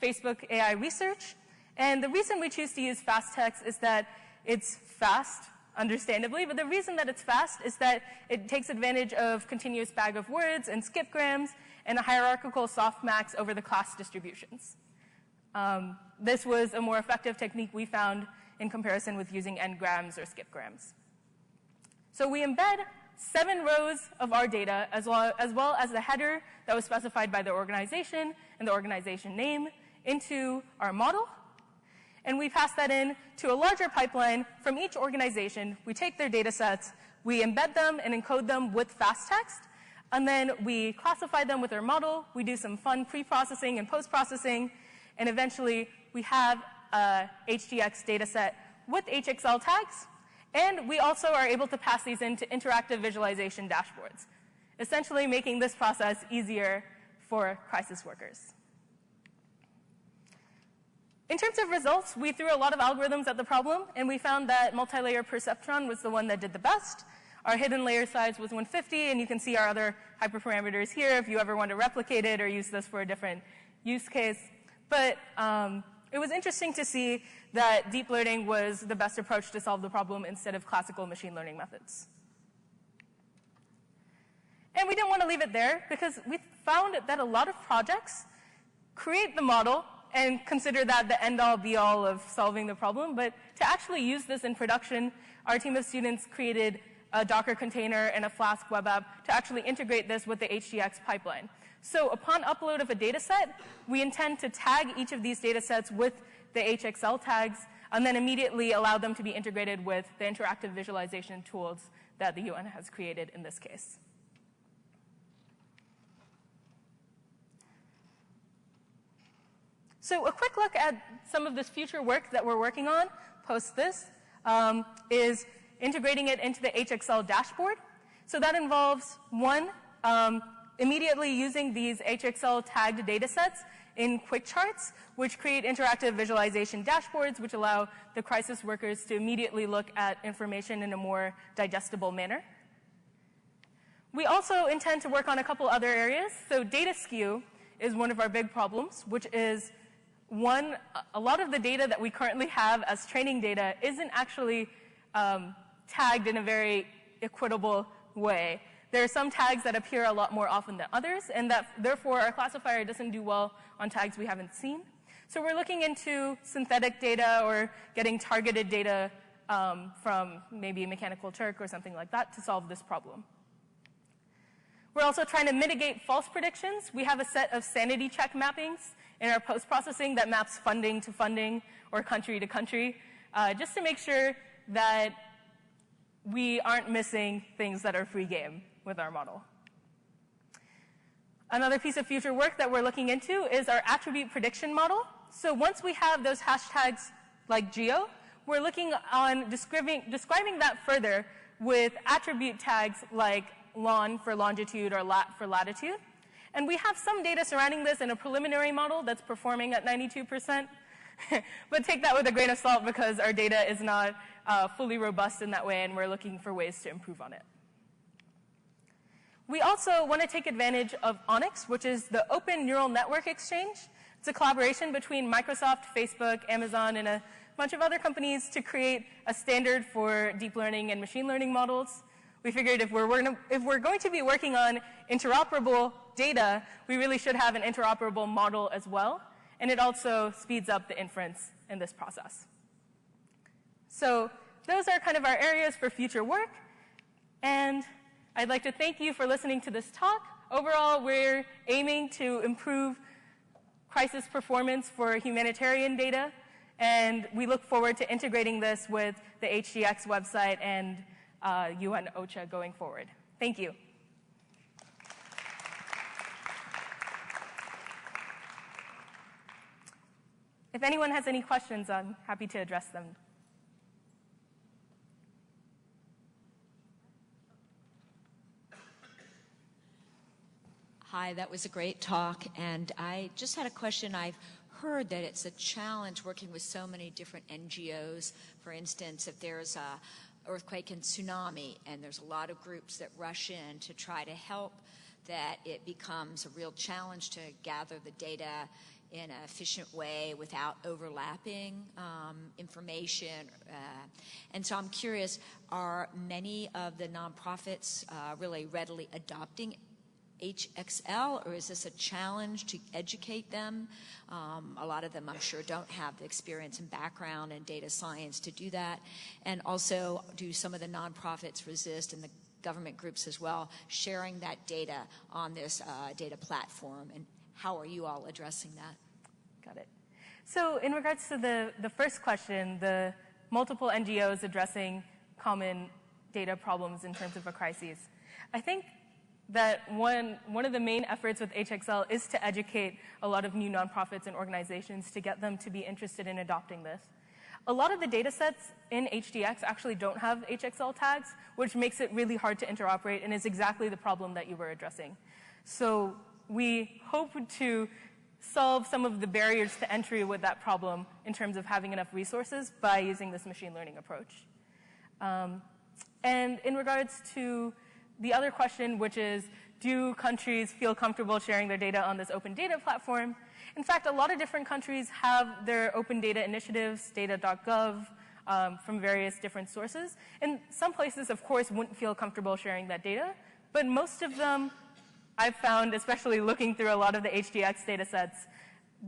Facebook AI research. And the reason we choose to use fast text is that it's fast, understandably, but the reason that it's fast is that it takes advantage of continuous bag of words and skipgrams and a hierarchical softmax over the class distributions. This was a more effective technique we found in comparison with using n-grams or skipgrams. So we embed 7 rows of our data as well as the header that was specified by the organization and the organization name into our model. And we pass that in to a larger pipeline from each organization. We take their data sets, we embed them and encode them with fast text, and then we classify them with our model. We do some fun pre-processing and post-processing, and eventually we have a HDX data set with HXL tags, and we also are able to pass these into interactive visualization dashboards, essentially making this process easier for crisis workers. In terms of results, we threw a lot of algorithms at the problem, and we found that multi-layer perceptron was the one that did the best. Our hidden layer size was 150, and you can see our other hyperparameters here if you ever want to replicate it or use this for a different use case. But it was interesting to see that deep learning was the best approach to solve the problem instead of classical machine learning methods. And we didn't want to leave it there because we found that a lot of projects create the model and consider that the end-all, be-all of solving the problem. But to actually use this in production, our team of students created a Docker container and a Flask web app to actually integrate this with the HDX pipeline. So upon upload of a data set, we intend to tag each of these data sets with the HXL tags and then immediately allow them to be integrated with the interactive visualization tools that the UN has created in this case. So a quick look at some of this future work that we're working on post this is integrating it into the HXL dashboard. So that involves, one, immediately using these HXL tagged data sets in quick charts, which create interactive visualization dashboards, which allow the crisis workers to immediately look at information in a more digestible manner. We also intend to work on a couple other areas. So data skew is one of our big problems, which is, one, a lot of the data that we currently have as training data isn't actually tagged in a very equitable way. There are some tags that appear a lot more often than others, and that therefore our classifier doesn't do well on tags we haven't seen. So we're looking into synthetic data or getting targeted data from maybe Mechanical Turk or something like that to solve this problem. We're also trying to mitigate false predictions. We have a set of sanity check mappings in our post-processing that maps funding to funding or country to country, just to make sure that we aren't missing things that are free game with our model. Another piece of future work that we're looking into is our attribute prediction model. So once we have those hashtags like geo, we're looking on describing that further with attribute tags like lon for longitude or lat for latitude. And we have some data surrounding this in a preliminary model that's performing at 92%. But take that with a grain of salt because our data is not fully robust in that way, and we're looking for ways to improve on it. We also want to take advantage of ONNX, which is the Open Neural Network Exchange. It's a collaboration between Microsoft, Facebook, Amazon, and a bunch of other companies to create a standard for deep learning and machine learning models. We figured if we're going to be working on interoperable data, we really should have an interoperable model as well. And it also speeds up the inference in this process. So those are kind of our areas for future work. And I'd like to thank you for listening to this talk. Overall, we're aiming to improve crisis performance for humanitarian data. And we look forward to integrating this with the HDX website and UN OCHA going forward. Thank you. If anyone has any questions, I'm happy to address them. Hi, that was a great talk, and I just had a question. I've heard that it's a challenge working with so many different NGOs. For instance, if there's a earthquake and tsunami, and there's a lot of groups that rush in to try to help, that it becomes a real challenge to gather the data in an efficient way without overlapping information. And so I'm curious, are many of the nonprofits really readily adopting HXL, or is this a challenge to educate them? A lot of them, I'm sure, don't have the experience and background in data science to do that. And also, do some of the nonprofits resist, and the government groups as well, sharing that data on this data platform? And how are you all addressing that? Got it. So in regards to the first question, the multiple NGOs addressing common data problems in terms of a crisis, I think that one of the main efforts with HXL is to educate a lot of new nonprofits and organizations to get them to be interested in adopting this. A lot of the data sets in HDX actually don't have HXL tags, which makes it really hard to interoperate and is exactly the problem that you were addressing. So we hope to solve some of the barriers to entry with that problem in terms of having enough resources by using this machine learning approach. And in regards to the other question, which is, do countries feel comfortable sharing their data on this open data platform? In fact, a lot of different countries have their open data initiatives, data.gov, from various different sources. And some places, of course, wouldn't feel comfortable sharing that data, but most of them, I've found, especially looking through a lot of the HDX data sets,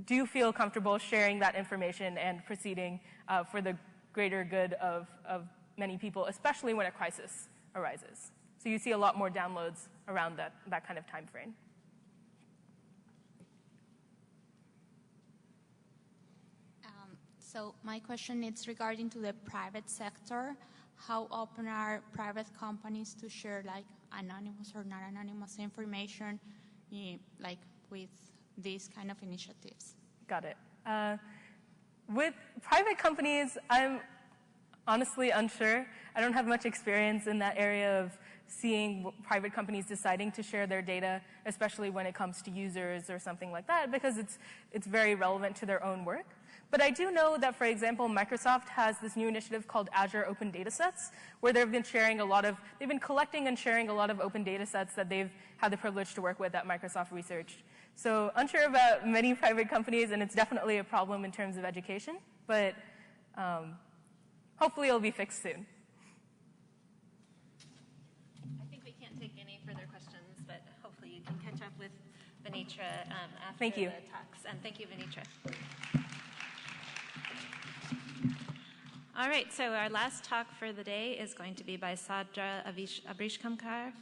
do feel comfortable sharing that information and proceeding for the greater good of many people, especially when a crisis arises. So you see a lot more downloads around that kind of time frame. So my question is regarding to the private sector. How open are private companies to share like anonymous or not anonymous information like with these kind of initiatives? Got it. With private companies, I'm honestly unsure. I don't have much experience in that area of seeing private companies deciding to share their data, especially when it comes to users or something like that, because it's very relevant to their own work. But I do know that, for example, Microsoft has this new initiative called Azure Open Datasets, where they've been collecting and sharing a lot of open datasets that they've had the privilege to work with at Microsoft Research. So unsure about many private companies, and it's definitely a problem in terms of education, but hopefully it'll be fixed soon. I think we can't take any further questions, but hopefully you can catch up with Venitra after Thank you. the talks. And thank you, Venitra. All right, so our last talk for the day is going to be by Sadra Abrishkamkar,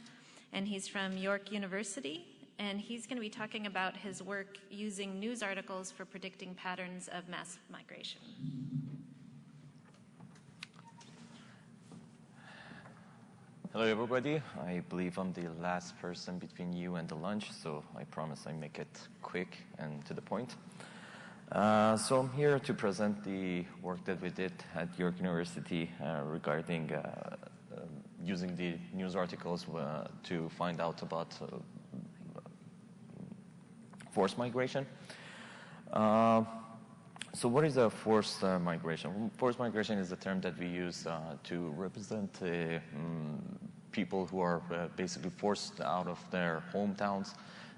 and he's from York University, and he's going to be talking about his work using news articles for predicting patterns of mass migration. Hello, everybody. I believe I'm the last person between you and the lunch, so I promise I make it quick and to the point. So I'm here to present the work that we did at York University regarding using the news articles to find out about forced migration. So what is a forced migration? Forced migration is a term that we use to represent people who are basically forced out of their hometowns.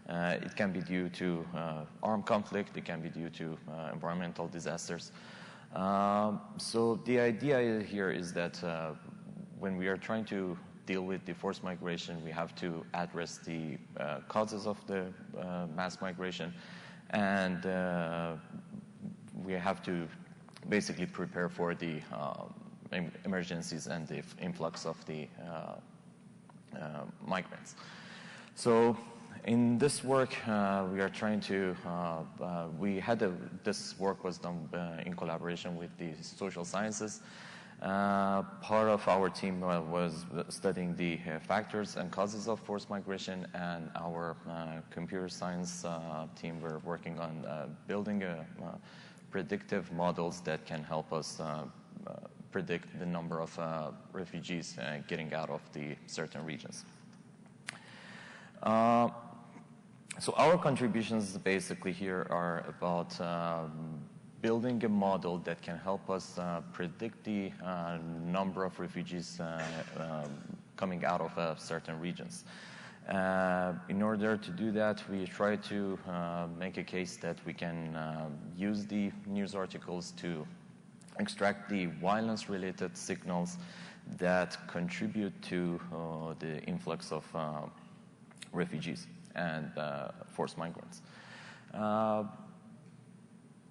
It can be due to armed conflict. It can be due to environmental disasters. So the idea here is that when we are trying to deal with the forced migration, we have to address the causes of the mass migration, and we have to basically prepare for the emergencies and the influx of the migrants. So in this work, we are trying to, this work was done in collaboration with the social sciences. Part of our team was studying the factors and causes of forced migration, and our computer science team were working on building predictive models that can help us predict the number of refugees getting out of the certain regions. So our contributions basically here are about building a model that can help us predict the number of refugees coming out of certain regions. In order to do that, we try to make a case that we can use the news articles to extract the violence-related signals that contribute to the influx of refugees and forced migrants.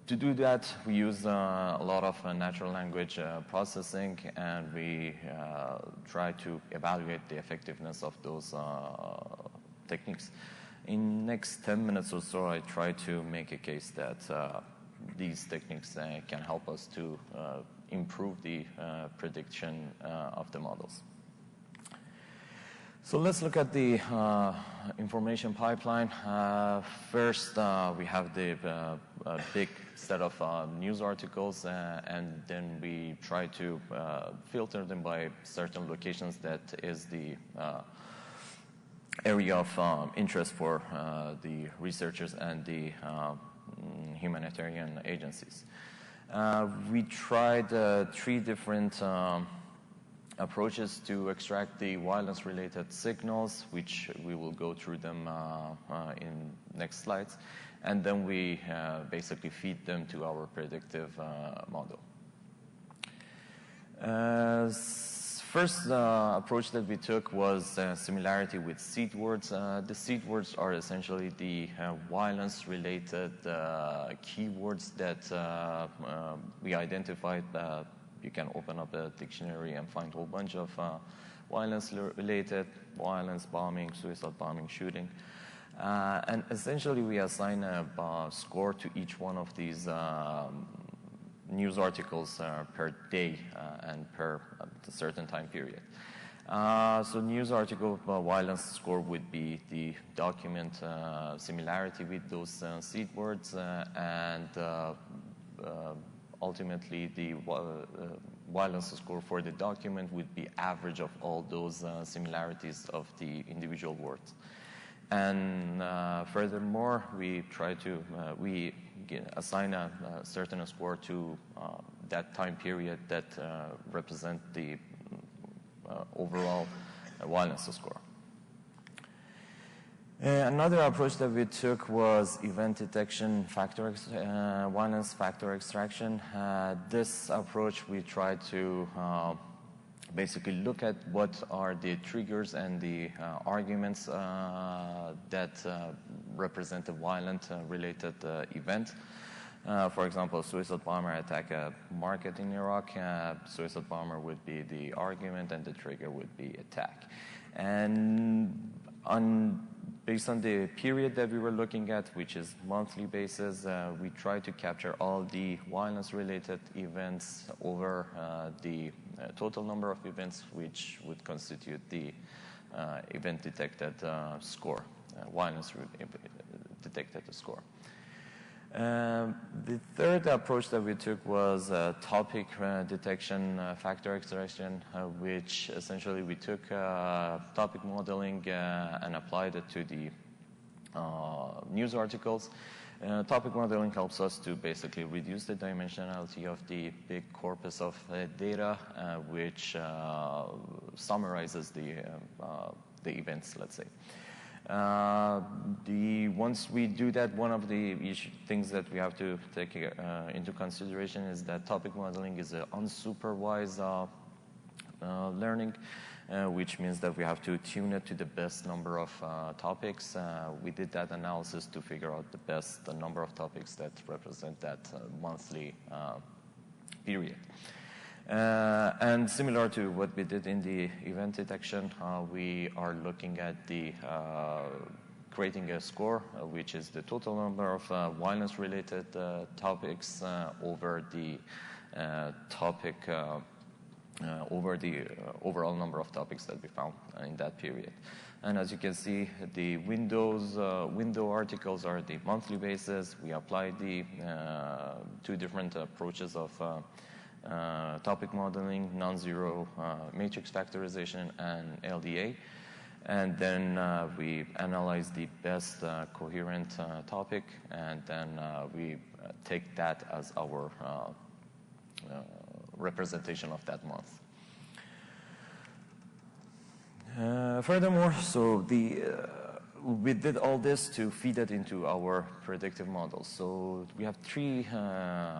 To do that, we use a lot of natural language processing, and we try to evaluate the effectiveness of those techniques. In next 10 minutes or so, I try to make a case that these techniques can help us to improve the prediction of the models. So let's look at the information pipeline. First, we have the big set of news articles, and then we try to filter them by certain locations that is the area of interest for the researchers and the humanitarian agencies. We tried 3 different approaches to extract the violence-related signals, which we will go through them in next slides, and then we basically feed them to our predictive model. First approach that we took was similarity with seed words. The seed words are essentially the violence-related keywords that we identified. You can open up a dictionary and find a whole bunch of violence-related, violence, bombing, suicide bombing, shooting. And essentially we assign a score to each one of these news articles per day and per a certain time period. So news article violence score would be the document similarity with those seed words, and ultimately the violence score for the document would be average of all those similarities of the individual words. And furthermore, we try to assign a certain score to that time period that represent the overall violence score. Another approach that we took was event detection violence factor extraction. This approach we tried to basically look at what are the triggers and the arguments that represent a violent related event. For example, a suicide bomber attack a market in Iraq. Suicide bomber would be the argument and the trigger would be attack. And based on the period that we were looking at, which is monthly basis, we try to capture all the violence-related events over the total number of events, which would constitute the event detected score, violence detected score. The third approach that we took was topic detection factor extraction, which essentially we took topic modeling and applied it to the news articles. Topic modeling helps us to basically reduce the dimensionality of the big corpus of data, which summarizes the events, let's say. Once we do that, one of the things that we have to take into consideration is that topic modeling is an unsupervised learning, which means that we have to tune it to the best number of topics. We did that analysis to figure out the best number of topics that represent that monthly period. And similar to what we did in the event detection, we are looking at the creating a score, which is the total number of violence-related topics over the topic over the overall number of topics that we found in that period. And as you can see, the window articles are the monthly basis. We apply the 2 different approaches of topic modeling, non-zero matrix factorization, and LDA. And then we analyze the best coherent topic, and then we take that as our representation of that month. Furthermore, so we did all this to feed it into our predictive models. So we have 3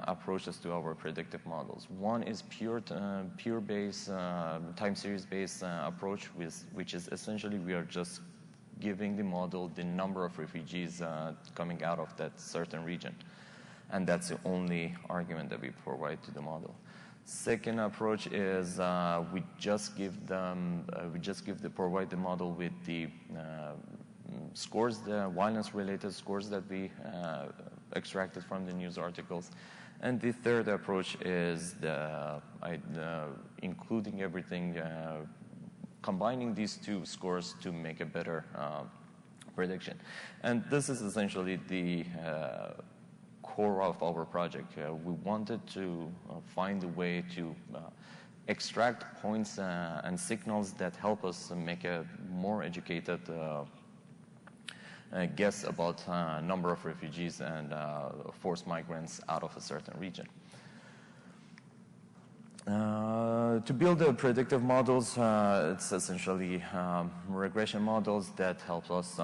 approaches to our predictive models. One is pure-based, time series-based approach, which is essentially we are just giving the model the number of refugees coming out of that certain region. And that's the only argument that we provide to the model. Second approach is we just provide the model with the scores, the violence-related scores that we extracted from the news articles. And the third approach is including everything, combining these 2 scores to make a better prediction. And this is essentially the core of our project. We wanted to find a way to extract points and signals that help us make a more educated guess about number of refugees and forced migrants out of a certain region. To build the predictive models, it's essentially regression models that help us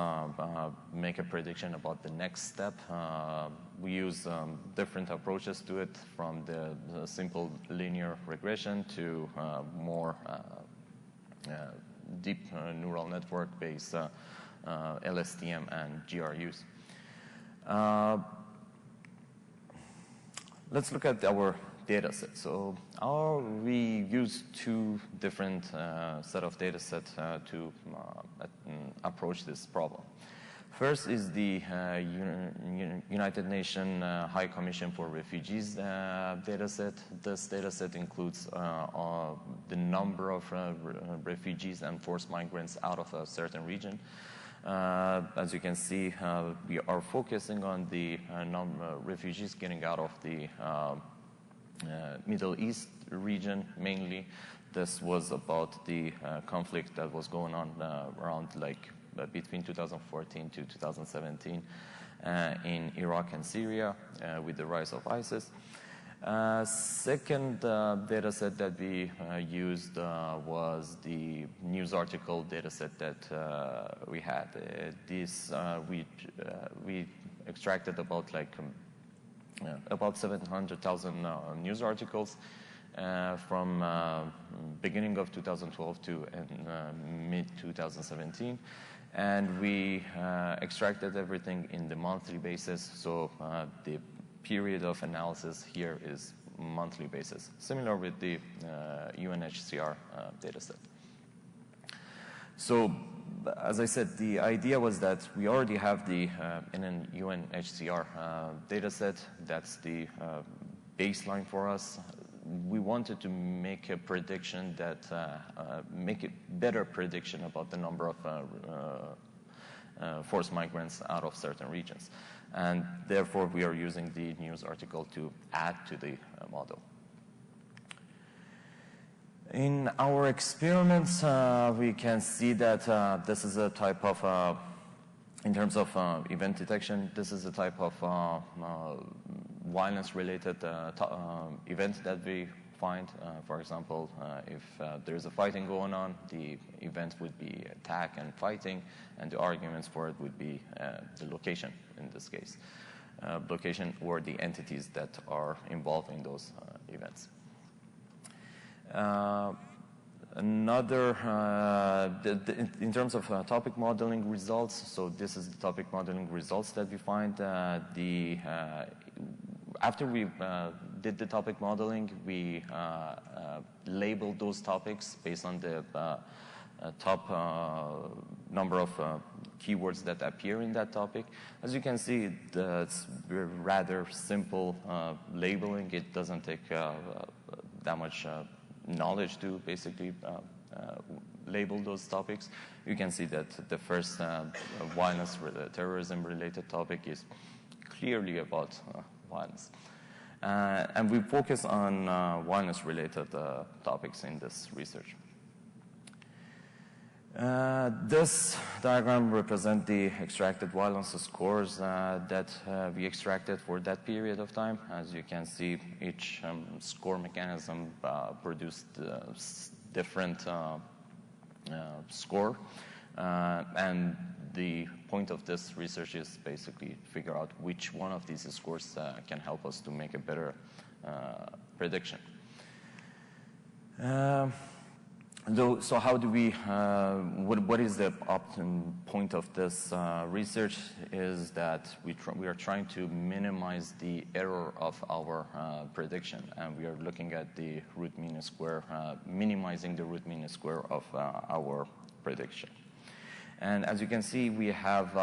make a prediction about the next step. We use different approaches to it, from the simple linear regression to more deep neural network-based LSTM and GRUs. Let's look at our data set. So we use two different set of data sets to approach this problem. First is the United Nations High Commission for Refugees data set. This data set includes the number of refugees and forced migrants out of a certain region. As you can see, we are focusing on the refugees getting out of the Middle East region mainly. This was about the conflict that was going on around between 2014 to 2017 in Iraq and Syria with the rise of ISIS. Second data set that we used was the news article data set that we had. We extracted about 700,000 news articles from beginning of 2012 to mid-2017. And we extracted everything in the monthly basis, so the period of analysis here is monthly basis, similar with the UNHCR dataset. So, as I said, the idea was that we already have the in an UNHCR dataset. That's the baseline for us. We wanted to make a prediction that make a better prediction about the number of forced migrants out of certain regions. And therefore, we are using the news article to add to the model. In our experiments, we can see that this is a type of, in terms of event detection, this is a type of violence-related event that we find. For example, if there's a fighting going on, the event would be attack and fighting, and the arguments for it would be the location in this case, location or the entities that are involved in those events. Another, in terms of topic modeling results, so this is the topic modeling results that we find. After we did the topic modeling, we labeled those topics based on the top number of keywords that appear in that topic. As you can see, it's rather simple labeling. It doesn't take that much knowledge to basically label those topics. You can see that the first violence, terrorism-related topic is clearly about violence. And we focus on violence-related topics in this research. This diagram represents the extracted violence scores that we extracted for that period of time. As you can see, each score mechanism produced different score. And the point of this research is basically figure out which one of these scores can help us to make a better prediction. So how do we, what is the point of this research is that we are trying to minimize the error of our prediction, and we are looking at the root mean square, minimizing the root mean square of our prediction. And as you can see, we have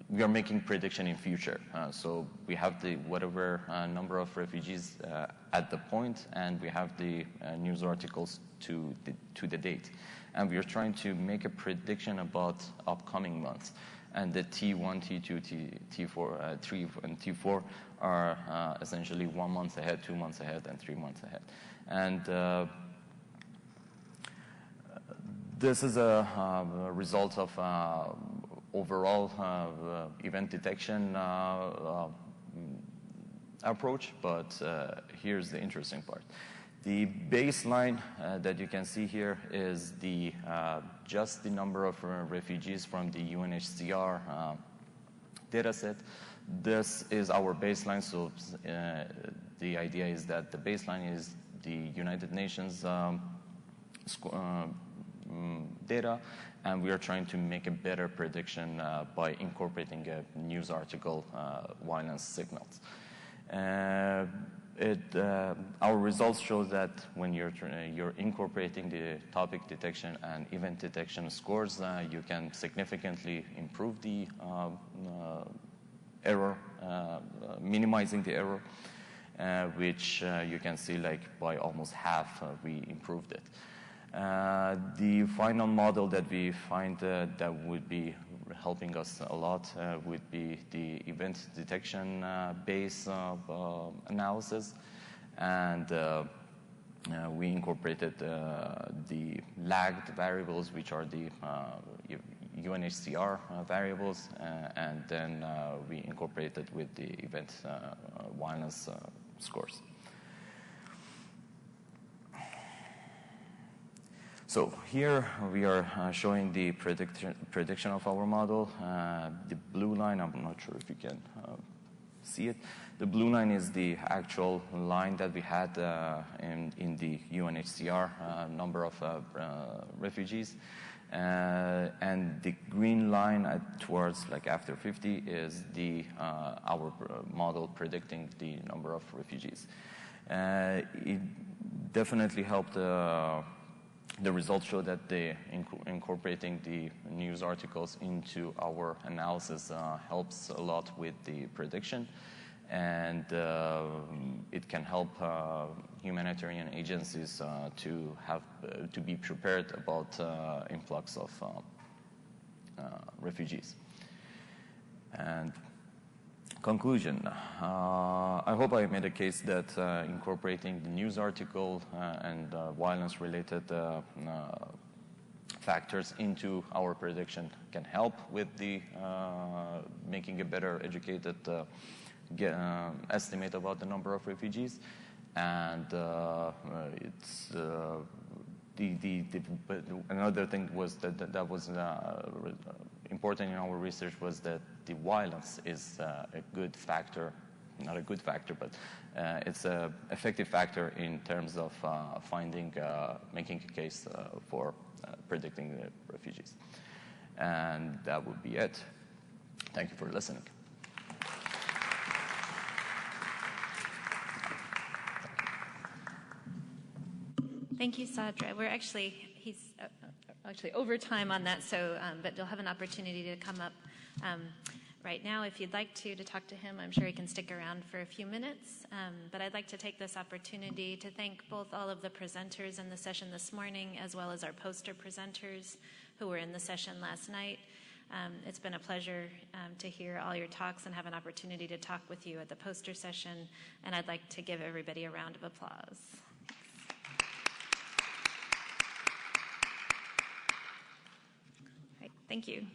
we are making prediction in future. So we have the whatever number of refugees at the point, and we have the news articles to the date. And we are trying to make a prediction about upcoming months. And the T1, T2, T4, 3, and T4 are essentially 1 month ahead, 2 months ahead, and 3 months ahead. And This is a result of overall event detection approach, but here's the interesting part. The baseline that you can see here is just the number of refugees from the UNHCR data set. This is our baseline, so the idea is that the baseline is the United Nations data, and we are trying to make a better prediction by incorporating a news article violence signals. Our results show that when you're incorporating the topic detection and event detection scores, you can significantly improve the error, minimizing the error, which you can see like by almost half we improved it. The final model that we find that would be helping us a lot would be the event detection base analysis, and we incorporated the lagged variables, which are the UNHCR variables, and then we incorporated with the event violence scores. So here we are showing the prediction of our model. The blue line, I'm not sure if you can see it. The blue line is the actual line that we had in the UNHCR number of refugees. And the green line towards like after 50 is our model predicting the number of refugees. It definitely helped. The results show that incorporating the news articles into our analysis helps a lot with the prediction, and it can help humanitarian agencies to be prepared about influx of refugees. And conclusion. I hope I made a case that incorporating the news article and violence-related factors into our prediction can help with the making a better educated estimate about the number of refugees. And it's another thing was that was important in our research was that the violence is a good factor, not a good factor, but it's an effective factor in terms of making a case for predicting the refugees. And that would be it. Thank you for listening. Thank you, Sadra. He's actually over time on that, so but you'll have an opportunity to come up right now if you'd like to talk to him. I'm sure he can stick around for a few minutes, but I'd like to take this opportunity to thank both all of the presenters in the session this morning as well as our poster presenters who were in the session last night. It's been a pleasure to hear all your talks and have an opportunity to talk with you at the poster session, and I'd like to give everybody a round of applause. Thank you.